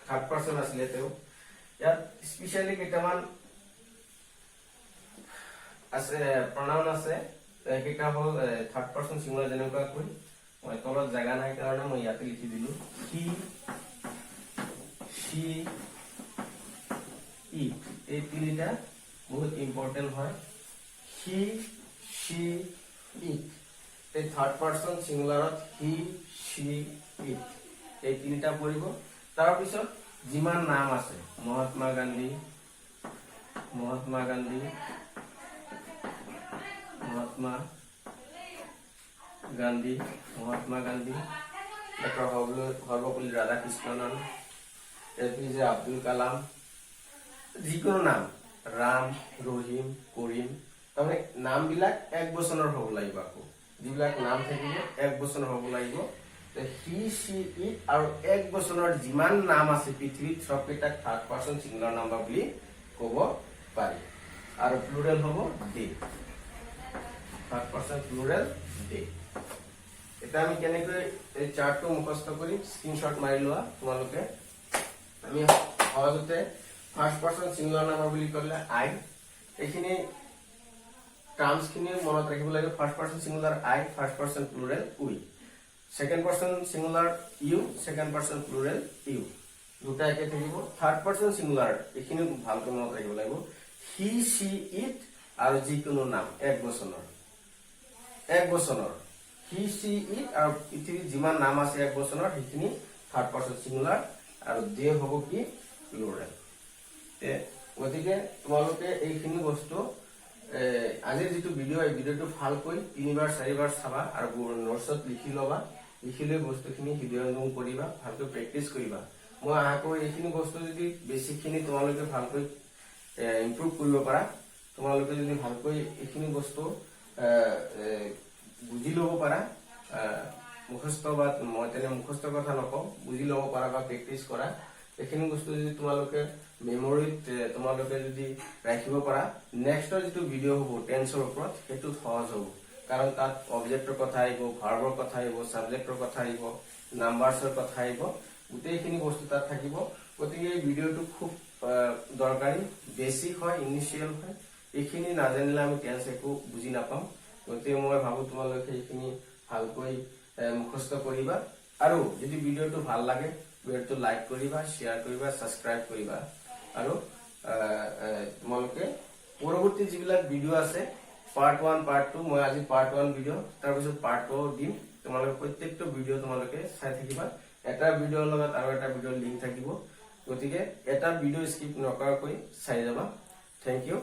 থার্ড পারসন আছিলে তেও ইয়াত স্পেশালি কেইটামান আছে pronoun আছে এইটা হল থার্ড পারসন সিঙ্গুলার যেনেকুৱা কৈ মই তলত জাগা নাই কাৰণে মই ইয়াতে লিখি দিলো he she it এই তিনিটা বহুত ইম্পর্টেন্ট হয় he she it এই থার্ড পারসন সিঙ্গুলারত he she it এই তিনিটা পৰিব তাৰ পিছত যিমান নাম আছে মহাত্মা গান্ধী ডক্টৰ সৰ্বপল্লী ৰাধাকৃষ্ণন এপিজে আব্দুল কালাম যিকোনো নাম ৰাম ৰহিম কৰিম তাৰমানে নামবিলাক এক বচনৰ হ'ব লাগিব আকৌ যিবিলাক নাম থাকিব এক বচনৰ হ'ব লাগিব হি সি ইট আৰু এক বচনৰ যিমান নাম আছে পৃথিৱীত সবকেইটাক থাৰ্ড পাৰসন সিঙ্গুলাৰ নাম্বাৰ বুলি ক'ব পাৰি আৰু প্লুৰাল হ'ব দে থাৰ্ড পাৰসন প্লুৰাল দে এটা আমি কেনেকৈ এই চাৰ্টটো মুখস্থ কৰিম স্ক্ৰিনশ্বট মাৰি লোৱা তোমালোকে আমি সহজতে ফাৰ্স্ট পাৰসন সিঙ্গুলাৰ নাম্বাৰ বুলি ক'লে আই এইখিনি টাৰ্মস খিনি মনত ৰাখিব লাগিব first person singular I first person plural we second person singular you second person plural you দুটা একে থাকিব থার্ড পারসন সিঙ্গুলার এইখিনি ভালকৈ মনত ৰাখিব লাগিব হি সি ইট আৰু যিকোনো নাম এক বচনৰ হি সি ইট আৰু পৃথিৱীত যিমান নাম আছে এক বচনৰ সেইখিনি থাৰ্ড পাৰসন সিঙ্গুলাৰ আৰু দে হ'ব কি প্লুৰাল গতিকে তোমালোকে এইখিনি বস্তু আজিৰ যিটো ভিডিঅ' এই ভিডিঅ'টো ভালকৈ 3বাৰ 4বাৰ চাবা আৰু নোটছত লিখি ল'বা লিখি লৈ বস্তুখিনি হৃদয়ংগম কৰিবা ভালকৈ প্ৰেক্টিচ কৰিবা মই আশা কৰোঁ এইখিনি বস্তু যদি বেছিকখিনি তোমালোকে ভালকৈ ইমপ্ৰুভ কৰিব পাৰা তোমালোকে যদি ভালকৈ এইখিনি বস্তু বুজি ল'ব পাৰা মুখস্থ বা মই তেনে মুখস্থ কথা নকওঁ বুজি ল'ব পাৰা বা প্ৰেক্টিচ কৰা এইখিনি বস্তু যদি তোমালোকে মেমৰিত তোমালোকে যদি ৰাখিব পাৰা নেক্সটৰ যিটো ভিডিঅ' হ'ব টেন্সৰ ওপৰত সেইটো সহজ হ'ব কাৰণ তাত অবজেক্টৰ কথা আহিব ভাৰ্বৰ কথা আহিব সাবজেক্টৰ কথা আহিব নাম্বাৰছৰ কথা আহিব গোটেইখিনি বস্তু তাত থাকিব গতিকে এই ভিডিঅ'টো খুব দৰকাৰী বেসিক হয় ইনিশিয়েল হয় এইখিনি নাজানিলে আমি টেন্স একো বুজি নাপাম গতিকে মই ভাবো তোমালোকে এইখিনি ভালকৈ মুখস্থ কৰিবা আৰু যদি ভিডিঅ'টো ভাল লাগে ভিডিঅ'টো লাইক কৰিবা শ্বেয়াৰ কৰিবা সাবস্ক্ৰাইব কৰিবা আৰু তোমালোকে পৰৱৰ্তী যিবিলাক ভিডিঅ' আছে পাৰ্ট 1 পাৰ্ট 2 মই আজি পাৰ্ট 1 ভিডিঅ' তাৰ পিছত পাৰ্ট 2 দিম তোমালোকে প্ৰত্যেকটো ভিডিঅ' তোমালোকে চাই থাকিবা এটা ভিডিঅ'ৰ লগত আৰু এটা ভিডিঅ'ৰ লিংক থাকিব গতিকে এটা ভিডিঅ' স্কিপ নকৰাকৈ চাই যাবা থ্যাংক ইউ